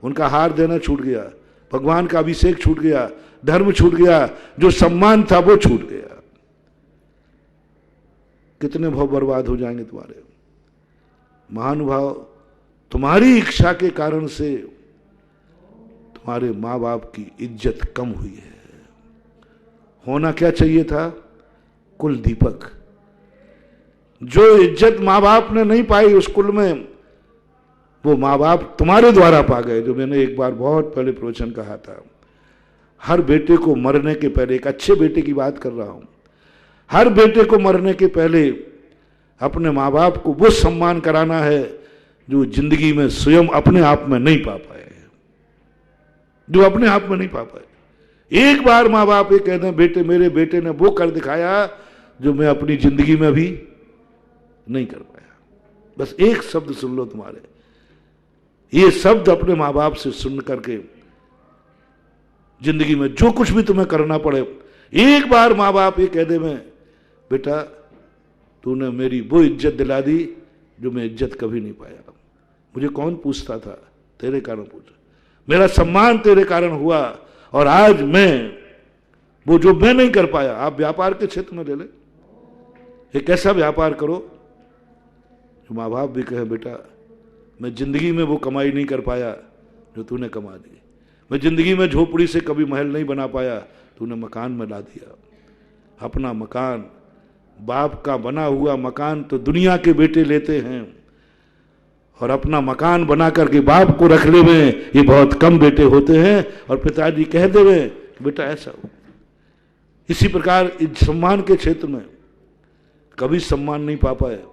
Speaker 1: उनका हार देना छूट गया, भगवान का अभिषेक छूट गया, धर्म छूट गया, जो सम्मान था वो छूट गया। कितने भाव बर्बाद हो जाएंगे तुम्हारे। महानुभाव, तुम्हारी इच्छा के कारण से तुम्हारे माँ बाप की इज्जत कम हुई है। होना क्या चाहिए था? कुल दीपक। जो इज्जत माँ बाप ने नहीं पाई उस कुल में, वो माँ बाप तुम्हारे द्वारा पा गए। जो मैंने एक बार बहुत पहले प्रवचन कहा था, हर बेटे को मरने के पहले, एक अच्छे बेटे की बात कर रहा हूं, हर बेटे को मरने के पहले अपने माँ बाप को वो सम्मान कराना है जो जिंदगी में स्वयं अपने आप में नहीं पा पाए, जो अपने आप में नहीं पा पाए। एक बार माँ बाप ये कह दें बेटे मेरे बेटे ने वो कर दिखाया जो मैं अपनी जिंदगी में भी नहीं कर पाया। बस एक शब्द सुन लो, तुम्हारे ये शब्द अपने माँ बाप से सुन करके जिंदगी में जो कुछ भी तुम्हें करना पड़े, एक बार माँ बाप ये कह दे मैं बेटा तूने मेरी वो इज्जत दिला दी जो मैं इज्जत कभी नहीं पाया। मुझे कौन पूछता था, तेरे कारण पूछा, मेरा सम्मान तेरे कारण हुआ और आज मैं वो जो मैं नहीं कर पाया। आप व्यापार के क्षेत्र में ले ले, एक ऐसा व्यापार करो जो माँ बाप भी कहे बेटा मैं जिंदगी में वो कमाई नहीं कर पाया जो तूने कमा दी, मैं जिंदगी में झोपड़ी से कभी महल नहीं बना पाया, तूने मकान में ला दिया। अपना मकान, बाप का बना हुआ मकान तो दुनिया के बेटे लेते हैं, और अपना मकान बना करके बाप को रख ले हुए ये बहुत कम बेटे होते हैं। और पिताजी कह दे हुए बेटा ऐसा हो। इसी प्रकार इस सम्मान के क्षेत्र में कभी सम्मान नहीं पा पाए,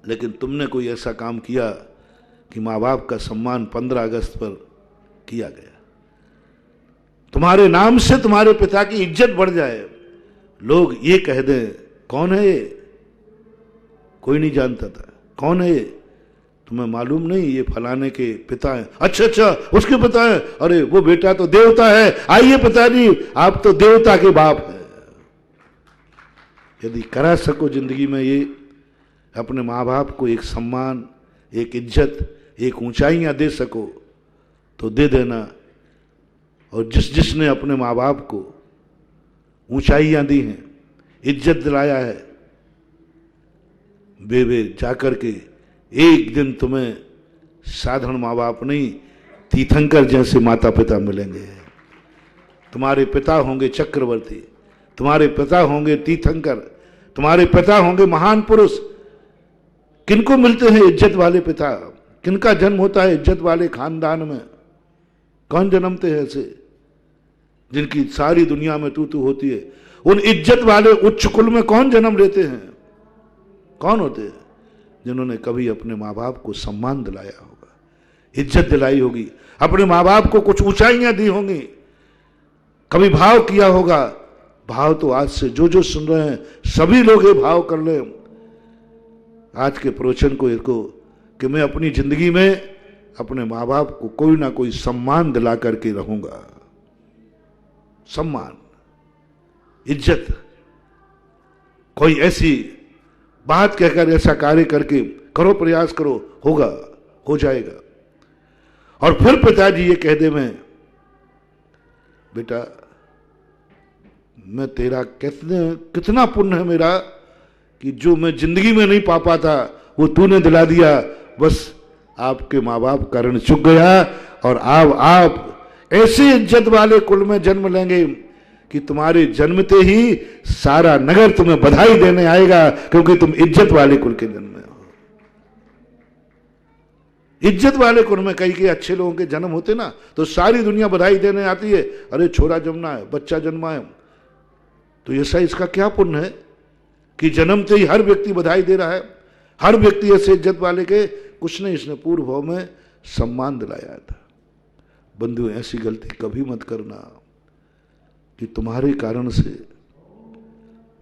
Speaker 1: लेकिन तुमने कोई ऐसा काम किया कि माँ बाप का सम्मान 15 अगस्त पर किया गया, तुम्हारे नाम से तुम्हारे पिता की इज्जत बढ़ जाए, लोग ये कह दें कौन है ये, कोई नहीं जानता था कौन है ये, तुम्हें मालूम नहीं ये फलाने के पिता हैं, अच्छा अच्छा उसके पिता हैं, अरे वो बेटा तो देवता है, आइए पिताजी आप तो देवता के बाप हैं। यदि करा सको जिंदगी में ये, अपने माँ बाप को एक सम्मान, एक इज्जत, एक ऊंचाइयां दे सको तो दे देना। और जिसने अपने माँ बाप को ऊंचाइयां दी हैं, इज्जत दिलाया है, वे जाकर के एक दिन तुम्हें साधारण माँ बाप नहीं तीर्थंकर जैसे माता पिता मिलेंगे। तुम्हारे पिता होंगे चक्रवर्ती, तुम्हारे पिता होंगे तीर्थंकर, तुम्हारे पिता होंगे महान पुरुष। किनको मिलते हैं इज्जत वाले पिता, किनका जन्म होता है इज्जत वाले खानदान में? कौन जन्मते हैं ऐसे जिनकी सारी दुनिया में तू होती है? उन इज्जत वाले उच्च कुल में कौन जन्म लेते हैं? कौन होते हैं? जिन्होंने कभी अपने माँ बाप को सम्मान दिलाया होगा, इज्जत दिलाई होगी, अपने माँ बाप को कुछ ऊंचाइयां दी होंगी, कभी भाव किया होगा। भाव तो आज से जो सुन रहे हैं सभी लोग ये भाव कर ले आज के प्रवचन को इसको, कि मैं अपनी जिंदगी में अपने माँ बाप को कोई ना कोई सम्मान दिला करके रहूंगा। सम्मान, इज्जत, कोई ऐसी बात कहकर ऐसा कार्य करके करो, प्रयास करो, होगा, हो जाएगा। और फिर पिताजी ये कह दे मैं बेटा मैं तेरा कितना पुण्य है मेरा कि जो मैं जिंदगी में नहीं पा पाता वो तूने दिला दिया। बस आपके माँ बाप का ऋण चुक गया और आप ऐसे इज्जत वाले कुल में जन्म लेंगे कि तुम्हारे जन्मते ही सारा नगर तुम्हें बधाई देने आएगा, क्योंकि तुम इज्जत वाले कुल के जन्म में हो। इज्जत वाले कुल में कई अच्छे लोगों के जन्म होते ना तो सारी दुनिया बधाई देने आती है, अरे छोरा जन्मा है, बच्चा जन्मा है। तो ऐसा इसका क्या पुण्य है कि जन्मते ही हर व्यक्ति बधाई दे रहा है, हर व्यक्ति ऐसे इज्जत वाले के? कुछ नहीं, इसने पूर्व भाव में सम्मान दिलाया था। बंधु ऐसी गलती कभी मत करना कि तुम्हारे कारण से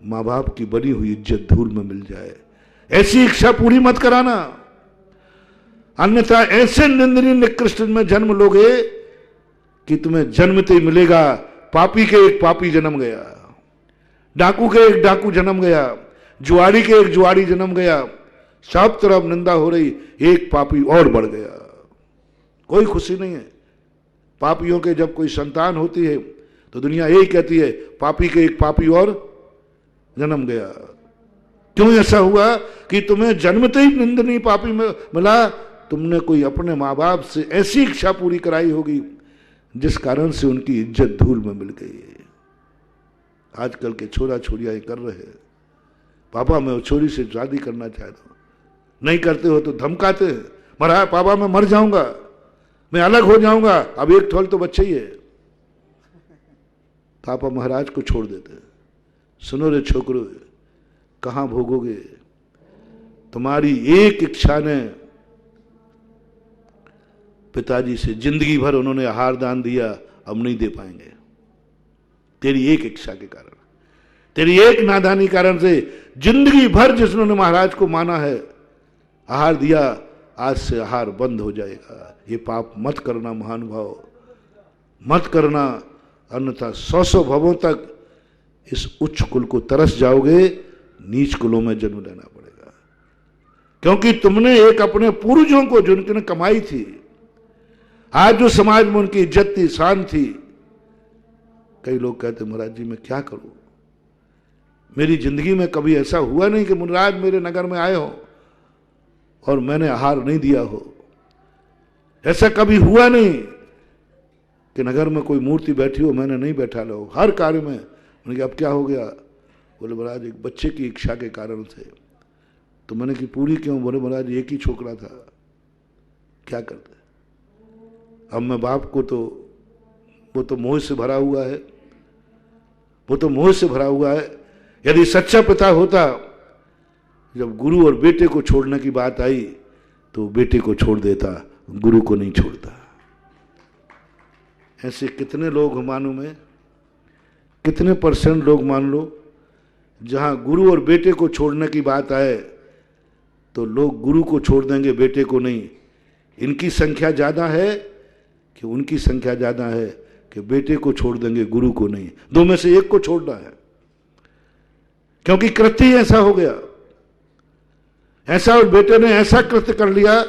Speaker 1: माँ बाप की बनी हुई इज्जत धूल में मिल जाए। ऐसी इच्छा पूरी मत कराना, अन्यथा ऐसे निंदनीय निकृष्ट में जन्म लोगे कि तुम्हें जन्मते ही मिलेगा पापी के एक पापी जन्म गया, डाकू के एक डाकू जन्म गया, जुआरी के एक जुआरी जन्म गया, सब तरफ निंदा हो रही, एक पापी और बढ़ गया। कोई खुशी नहीं है। पापियों के जब कोई संतान होती है तो दुनिया यही कहती है पापी के एक पापी और जन्म गया। क्यों ऐसा हुआ कि तुम्हें जन्मते ही निंदनीय पापी मिला? तुमने कोई अपने माँ बाप से ऐसी इच्छा पूरी कराई होगी जिस कारण से उनकी इज्जत धूल में मिल गई है। आजकल के छोरा छोरियां ये कर रहे हैं, पापा मैं छोरी से शादी करना चाहता हूं, नहीं करते हो तो धमकाते हैं, मरा पापा मैं मर जाऊंगा, मैं अलग हो जाऊंगा, अब एक थोल तो बच्चे ही है। पापा महाराज को छोड़ देते हैं। सुनो रे छोकरो, कहाँ भोगोगे? तुम्हारी एक इच्छा ने पिताजी से जिंदगी भर उन्होंने आहार दान दिया, अब नहीं दे पाएंगे। तेरी एक इच्छा के कारण, तेरी एक नादानी कारण से जिंदगी भर जिन्होंने महाराज को माना है, आहार दिया, आज से आहार बंद हो जाएगा। ये पाप मत करना महानुभाव, मत करना, अन्यथा 100 भवों तक इस उच्च कुल को तरस जाओगे, नीच कुलों में जन्म लेना पड़ेगा। क्योंकि तुमने एक अपने पूर्वजों को जिनकी कमाई थी, आज जो समाज में उनकी इज्जत थी, शान थी, कई लोग कहते महाराज जी मैं क्या करूं, मेरी जिंदगी में कभी ऐसा हुआ नहीं कि महाराज मेरे नगर में आए हो और मैंने आहार नहीं दिया हो। ऐसा कभी हुआ नहीं कि नगर में कोई मूर्ति बैठी हो मैंने नहीं बैठा लो, हर कार्य में। मैंने कहा अब क्या हो गया? बोले महाराज एक बच्चे की इच्छा के कारण से। तो मैंने कि पूरी क्यों? बोले महाराज एक ही छोकरा था, क्या करते। अब मैं बाप को तो, वो तो मोह से भरा हुआ है, वो तो मोह से भरा हुआ है। यदि सच्चा पिता होता, जब गुरु और बेटे को छोड़ने की बात आई तो बेटे को छोड़ देता, गुरु को नहीं छोड़ता। ऐसे कितने लोग मानो में, कितने % लोग मान लो, जहां गुरु और बेटे को छोड़ने की बात आए तो लोग गुरु को छोड़ देंगे, बेटे को नहीं। इनकी संख्या ज्यादा है कि उनकी संख्या ज्यादा है कि बेटे को छोड़ देंगे, गुरु को नहीं। दो में से एक को छोड़ना है, क्योंकि कृत्य ही ऐसा हो गया। ऐसा और बेटे ने ऐसा कृत्य कर लिया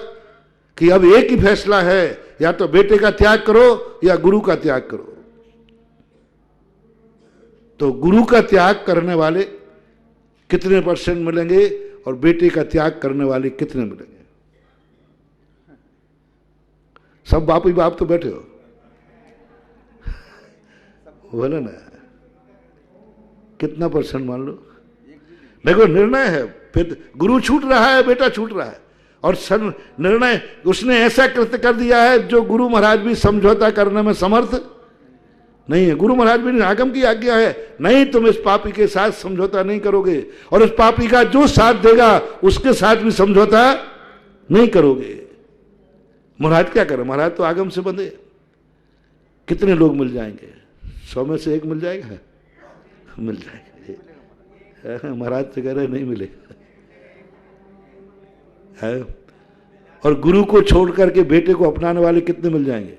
Speaker 1: कि अब एक ही फैसला है, या तो बेटे का त्याग करो या गुरु का त्याग करो। तो गुरु का त्याग करने वाले कितने % मिलेंगे और बेटे का त्याग करने वाले कितने मिलेंगे? सब बाप ही बाप तो बैठे हो, बोले ना, कितना % मान लो। देखो निर्णय है, फिर गुरु छूट रहा है, बेटा छूट रहा है, और निर्णय उसने ऐसा कृत्य कर दिया है जो गुरु महाराज भी समझौता करने में समर्थ नहीं है। गुरु महाराज भी आगम की आज्ञा है, नहीं तुम इस पापी के साथ समझौता नहीं करोगे, और इस पापी का जो साथ देगा उसके साथ भी समझौता नहीं करोगे। महाराज क्या करें? महाराज तो आगम से बंधे। कितने लोग मिल जाएंगे? 100 में से एक मिल जाएगा? मिल जाएगा। महाराज तो कह रहे नहीं मिलेगा है। और गुरु को छोड़ करके बेटे को अपनाने वाले कितने मिल जाएंगे?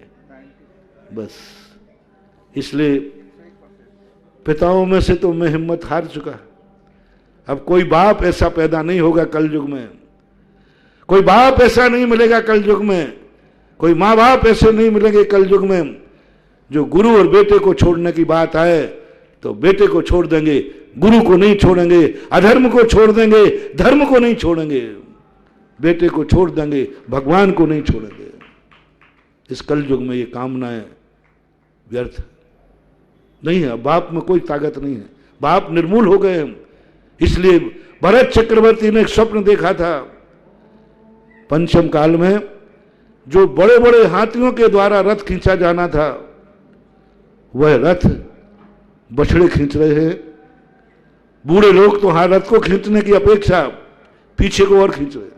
Speaker 1: बस। इसलिए पिताओं में से तो मैं हिम्मत हार चुका। अब कोई बाप ऐसा पैदा नहीं होगा कलयुग में, कोई बाप ऐसा नहीं मिलेगा कलयुग में, कोई माँ बाप ऐसे नहीं मिलेंगे कलयुग में जो गुरु और बेटे को छोड़ने की बात आए तो बेटे को छोड़ देंगे, गुरु को नहीं छोड़ेंगे, अधर्म को छोड़ देंगे, धर्म को नहीं छोड़ेंगे, बेटे को छोड़ देंगे, भगवान को नहीं छोड़ेंगे। इस कलयुग में ये कामनाएं व्यर्थ नहीं है। बाप में कोई ताकत नहीं है, बाप निर्मूल हो गए हम। इसलिए भरत चक्रवर्ती ने एक स्वप्न देखा था पंचम काल में, जो बड़े बड़े हाथियों के द्वारा रथ खींचा जाना था, वह रथ बछड़े खींच रहे हैं। बूढ़े लोग तो हाँ रथ को खींचने की अपेक्षा पीछे को और खींच रहे हैं।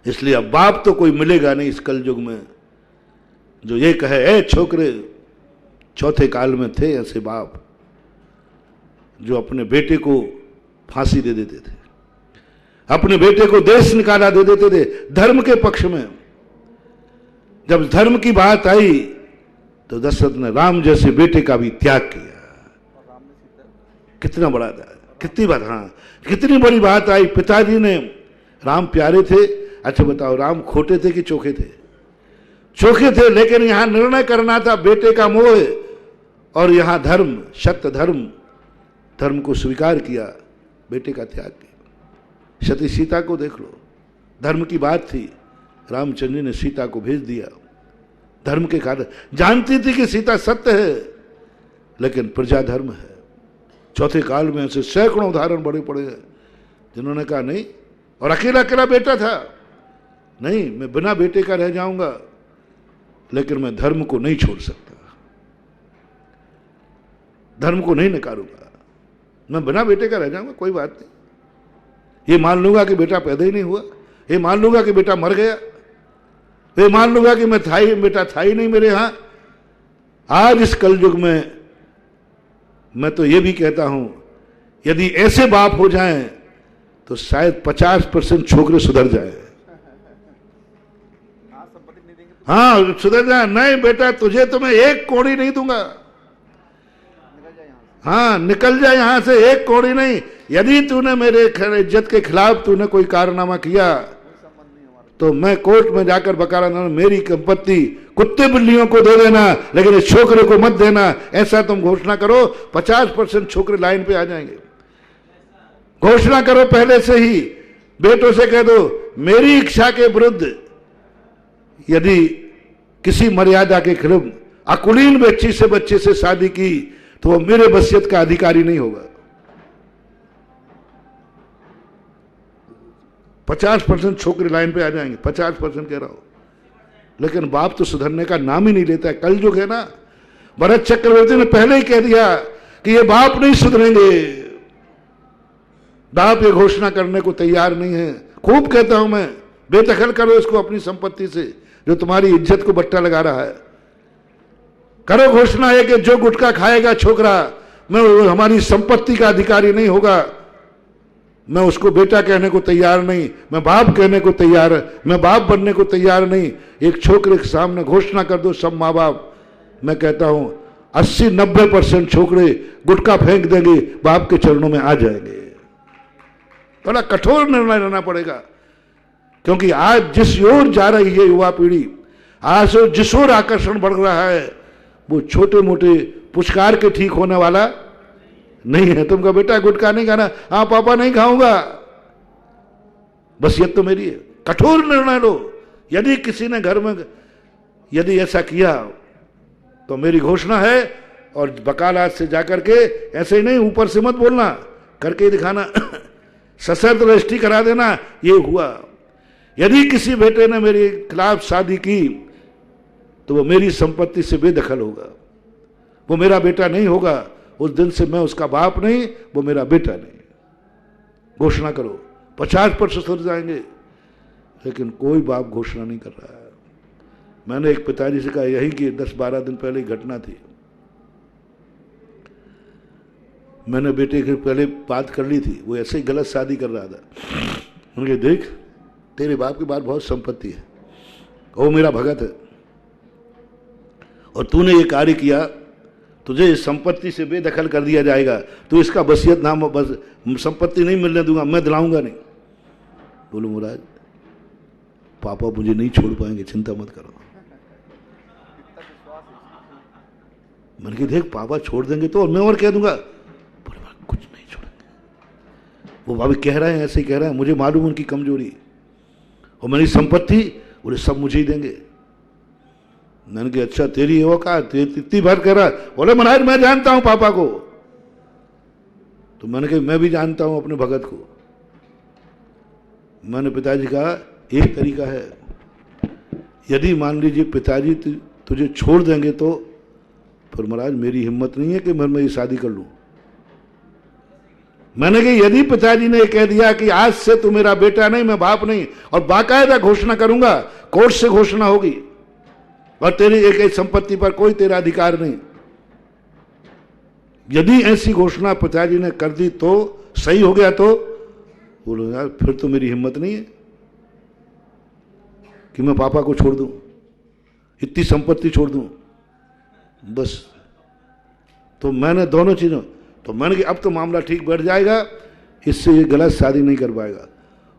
Speaker 1: इसलिए अब बाप तो कोई मिलेगा नहीं इस कलयुग में जो ये कहे ए छोकरे। चौथे काल में थे ऐसे बाप जो अपने बेटे को फांसी दे देते थे, अपने बेटे को देश निकाला दे देते थे धर्म के पक्ष में। जब धर्म की बात आई तो दशरथ ने राम जैसे बेटे का भी त्याग किया। कितना बड़ा था, कितनी बात, हाँ कितनी बड़ी बात आई। पिताजी ने, राम प्यारे थे। अच्छा बताओ राम खोटे थे कि चोखे थे? चोखे थे, लेकिन यहां निर्णय करना था बेटे का मोह, और यहां धर्म, सत्य धर्म, धर्म को स्वीकार किया, बेटे का त्याग किया। सती सीता को देख लो, धर्म की बात थी, रामचंद्र जी ने सीता को भेज दिया धर्म के कारण। जानती थी कि सीता सत्य है लेकिन प्रजा धर्म है। चौथे काल में ऐसे सैकड़ों उदाहरण बड़े पड़े हैं जिन्होंने कहा नहीं, और अकेला अकेला बेटा था, नहीं मैं बिना बेटे का रह जाऊंगा लेकिन मैं धर्म को नहीं छोड़ सकता, धर्म को नहीं नकारूंगा, मैं बिना बेटे का रह जाऊंगा, कोई बात नहीं। ये मान लूंगा कि बेटा पैदा ही नहीं हुआ, ये मान लूंगा कि बेटा मर गया, ये मान लूंगा कि मैं बेटा था ही नहीं मेरे यहां। आज इस कलयुग में मैं तो ये भी कहता हूं, यदि ऐसे बाप हो जाएं तो शायद 50% छोकरे सुधर जाए। हाँ सुधर जाए। नहीं बेटा तुझे तो मैं एक कौड़ी नहीं दूंगा, हाँ निकल जाए यहां से, एक कौड़ी नहीं। यदि तूने मेरे इज्जत के खिलाफ तूने कोई कारनामा किया तो मैं कोर्ट में जाकर बकारा, मेरी संपत्ति कुत्ते बिल्लियों को दे देना लेकिन इस छोकरे को मत देना, ऐसा तुम घोषणा करो। 50% छोकरे लाइन पे आ जाएंगे। घोषणा करो पहले से ही, बेटों से कह दो मेरी इच्छा के विरुद्ध यदि किसी मर्यादा के खिलाफ अकुलीन बच्चे से शादी की तो वो मेरे वसीयत का अधिकारी नहीं होगा। 50% छोकरे लाइन पे आ जाएंगे, 50% कह रहा हूं। लेकिन बाप तो सुधरने का नाम ही नहीं लेता है। कल जो है ना, भरत चक्रवर्ती ने पहले ही कह दिया कि ये बाप नहीं सुधरेंगे। बाप ये घोषणा करने को तैयार नहीं है। खूब कहता हूं मैं, बेदखल करो इसको अपनी संपत्ति से, जो तुम्हारी इज्जत को बट्टा लगा रहा है। करो घोषणा है कि जो गुटखा खाएगा छोकरा, मैं हमारी संपत्ति का अधिकारी नहीं होगा। मैं उसको बेटा कहने को तैयार नहीं, मैं बाप कहने को तैयार, मैं बाप बनने को तैयार नहीं। एक छोकरे के सामने घोषणा कर दो सब माँ बाप, मैं कहता हूं 80-90% छोकरे गुटखा फेंक देंगे, बाप के चरणों में आ जाएंगे। बड़ा कठोर निर्णय लेना पड़ेगा, क्योंकि आज जिस ओर जा रही है युवा पीढ़ी, आज जिस ओर आकर्षण बढ़ रहा है, वो छोटे मोटे पुचकार के ठीक होने वाला नहीं है। तुम कहो बेटा गुटखा नहीं खाना, हाँ पापा नहीं खाऊंगा, बस ये तो मेरी है। कठोर निर्णय लो। यदि किसी ने घर में यदि ऐसा किया तो मेरी घोषणा है, और वकालत से जाकर के ऐसे ही नहीं, ऊपर से मत बोलना, करके ही दिखाना, सशर्त रजिस्ट्री करा देना, ये हुआ। यदि किसी बेटे ने मेरे खिलाफ शादी की तो वो मेरी संपत्ति से बेदखल होगा, वो मेरा बेटा नहीं होगा। उस दिन से मैं उसका बाप नहीं, वो मेरा बेटा नहीं। घोषणा करो, 50% सुधर जाएंगे। लेकिन कोई बाप घोषणा नहीं कर रहा है। मैंने एक पिताजी से कहा, यही कि 10-12 दिन पहले घटना थी, मैंने बेटे के पहले बात कर ली थी, वो ऐसे ही गलत शादी कर रहा था। उनके देख तेरे बाप के बाद बहुत संपत्ति है, वो मेरा भगत है, और तूने ये कार्य किया, तुझे इस संपत्ति से बेदखल कर दिया जाएगा, तो इसका वसीयत नाम बस संपत्ति नहीं मिलने दूंगा, मैं दिलाऊंगा नहीं। बोलो महाराज पापा मुझे नहीं छोड़ पाएंगे, चिंता मत करो। मैंने कहा देख पापा छोड़ देंगे तो, और मैं और कह दूंगा, बोले कुछ नहीं छोड़ेंगे। वो भाभी कह रहे हैं, ऐसे ही कह रहे हैं, मुझे मालूम उनकी कमजोरी, और मेरी संपत्ति बोले सब मुझे ही देंगे। मैंने कहा अच्छा तेरी औकात इतनी भर कर रहा। बोले महाराज मैं जानता हूं पापा को। तो मैंने कहा मैं भी जानता हूं अपने भगत को। मैंने पिताजी कहा एक तरीका है, यदि मान लीजिए पिताजी तुझे छोड़ देंगे तो फिर महाराज मेरी हिम्मत नहीं है कि मैं मेरी शादी कर लूं। मैंने कहा यदि पिताजी ने कह दिया कि आज से तू मेरा बेटा नहीं, मैं बाप नहीं, और बाकायदा घोषणा करूंगा, कोर्ट से घोषणा होगी, और तेरी एक संपत्ति पर कोई तेरा अधिकार नहीं, यदि ऐसी घोषणा पिताजी ने कर दी तो सही हो गया। तो बोलो यार फिर तो मेरी हिम्मत नहीं है कि मैं पापा को छोड़ दूं, इतनी संपत्ति छोड़ दूं, बस। तो मैंने दोनों चीजों, तो मैंने कि अब तो मामला ठीक बढ़ जाएगा, इससे ये गलत शादी नहीं कर पाएगा।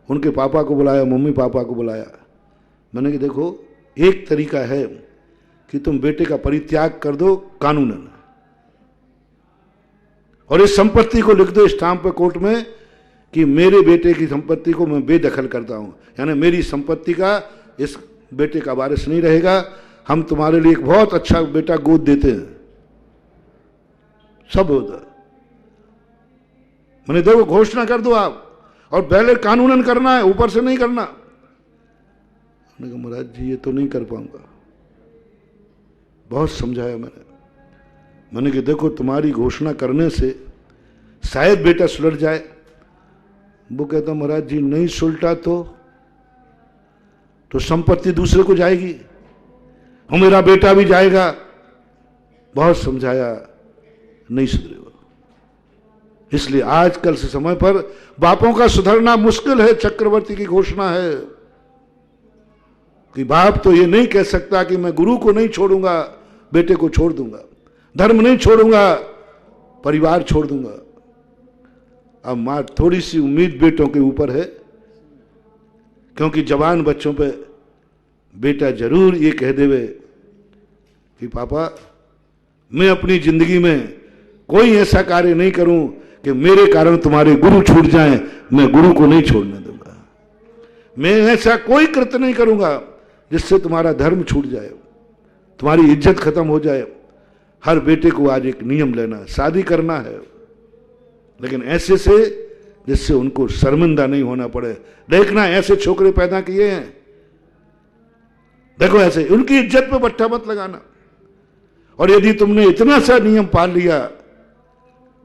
Speaker 1: उनके पापा को बुलाया, मम्मी पापा को बुलाया। मैंने कि देखो एक तरीका है कि तुम बेटे का परित्याग कर दो कानूनन, और इस संपत्ति को लिख दो स्टाम्प पे कोर्ट में कि मेरे बेटे की संपत्ति को मैं बेदखल करता हूं, यानी मेरी संपत्ति का इस बेटे का वारिस नहीं रहेगा। हम तुम्हारे लिए एक बहुत अच्छा बेटा गोद देते हैं, सब होता। मैंने देखो घोषणा कर दो आप, और पहले कानूनन करना है, ऊपर से नहीं करना। मैंने कहा महाराज जी ये तो नहीं कर पाऊंगा। बहुत समझाया मैंने कि देखो तुम्हारी घोषणा करने से शायद बेटा सुलट जाए, वो कहता महाराज जी नहीं सुलटा तो संपत्ति दूसरे को जाएगी और मेरा बेटा भी जाएगा। बहुत समझाया, नहीं सुधरे वो। इसलिए आजकल से समय पर बापों का सुधरना मुश्किल है। चक्रवर्ती की घोषणा है कि बाप तो ये नहीं कह सकता कि मैं गुरु को नहीं छोड़ूंगा, बेटे को छोड़ दूंगा, धर्म नहीं छोड़ूंगा, परिवार छोड़ दूंगा। अब मां थोड़ी सी उम्मीद बेटों के ऊपर है, क्योंकि जवान बच्चों पे बेटा जरूर ये कह देवे कि पापा मैं अपनी जिंदगी में कोई ऐसा कार्य नहीं करूं कि मेरे कारण तुम्हारे गुरु छूट जाएं, मैं गुरु को नहीं छोड़ने दूंगा। मैं ऐसा कोई कृत्य नहीं करूंगा जिससे तुम्हारा धर्म छूट जाए, तुम्हारी इज्जत खत्म हो जाए। हर बेटे को आज एक नियम लेना, शादी करना है लेकिन ऐसे से जिससे उनको शर्मिंदा नहीं होना पड़े। देखना ऐसे छोकरे पैदा किए हैं, देखो ऐसे, उनकी इज्जत पे बट्टा मत लगाना। और यदि तुमने इतना सा नियम पाल लिया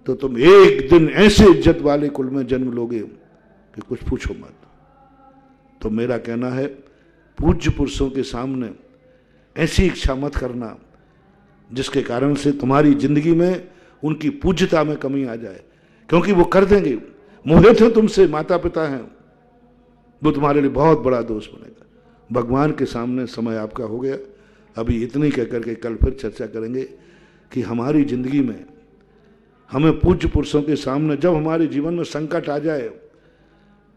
Speaker 1: तो तुम एक दिन ऐसे इज्जत वाले कुल में जन्म लोगे कि कुछ पूछो मत। तो मेरा कहना है पूज्य पुरुषों के सामने ऐसी इच्छा मत करना जिसके कारण से तुम्हारी जिंदगी में उनकी पूज्यता में कमी आ जाए, क्योंकि वो कर देंगे। मोहित हैं तुमसे, माता पिता हैं, वो तुम्हारे लिए बहुत बड़ा दोष बनेगा। भगवान के सामने समय आपका हो गया। अभी इतनी कहकर के कल फिर चर्चा करेंगे कि हमारी जिंदगी में हमें पूज्य पुरुषों के सामने जब हमारे जीवन में संकट आ जाए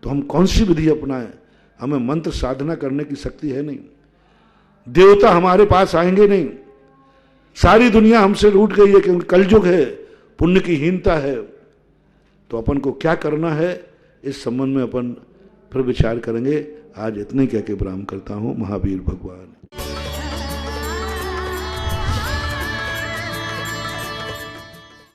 Speaker 1: तो हम कौन सी विधि अपनाएं। हमें मंत्र साधना करने की शक्ति है नहीं, देवता हमारे पास आएंगे नहीं, सारी दुनिया हमसे लूट गई है क्योंकि कलयुग है, पुण्य की हीनता है। तो अपन को क्या करना है इस संबंध में अपन फिर विचार करेंगे। आज इतने कह के विराम करता हूं। महावीर भगवान।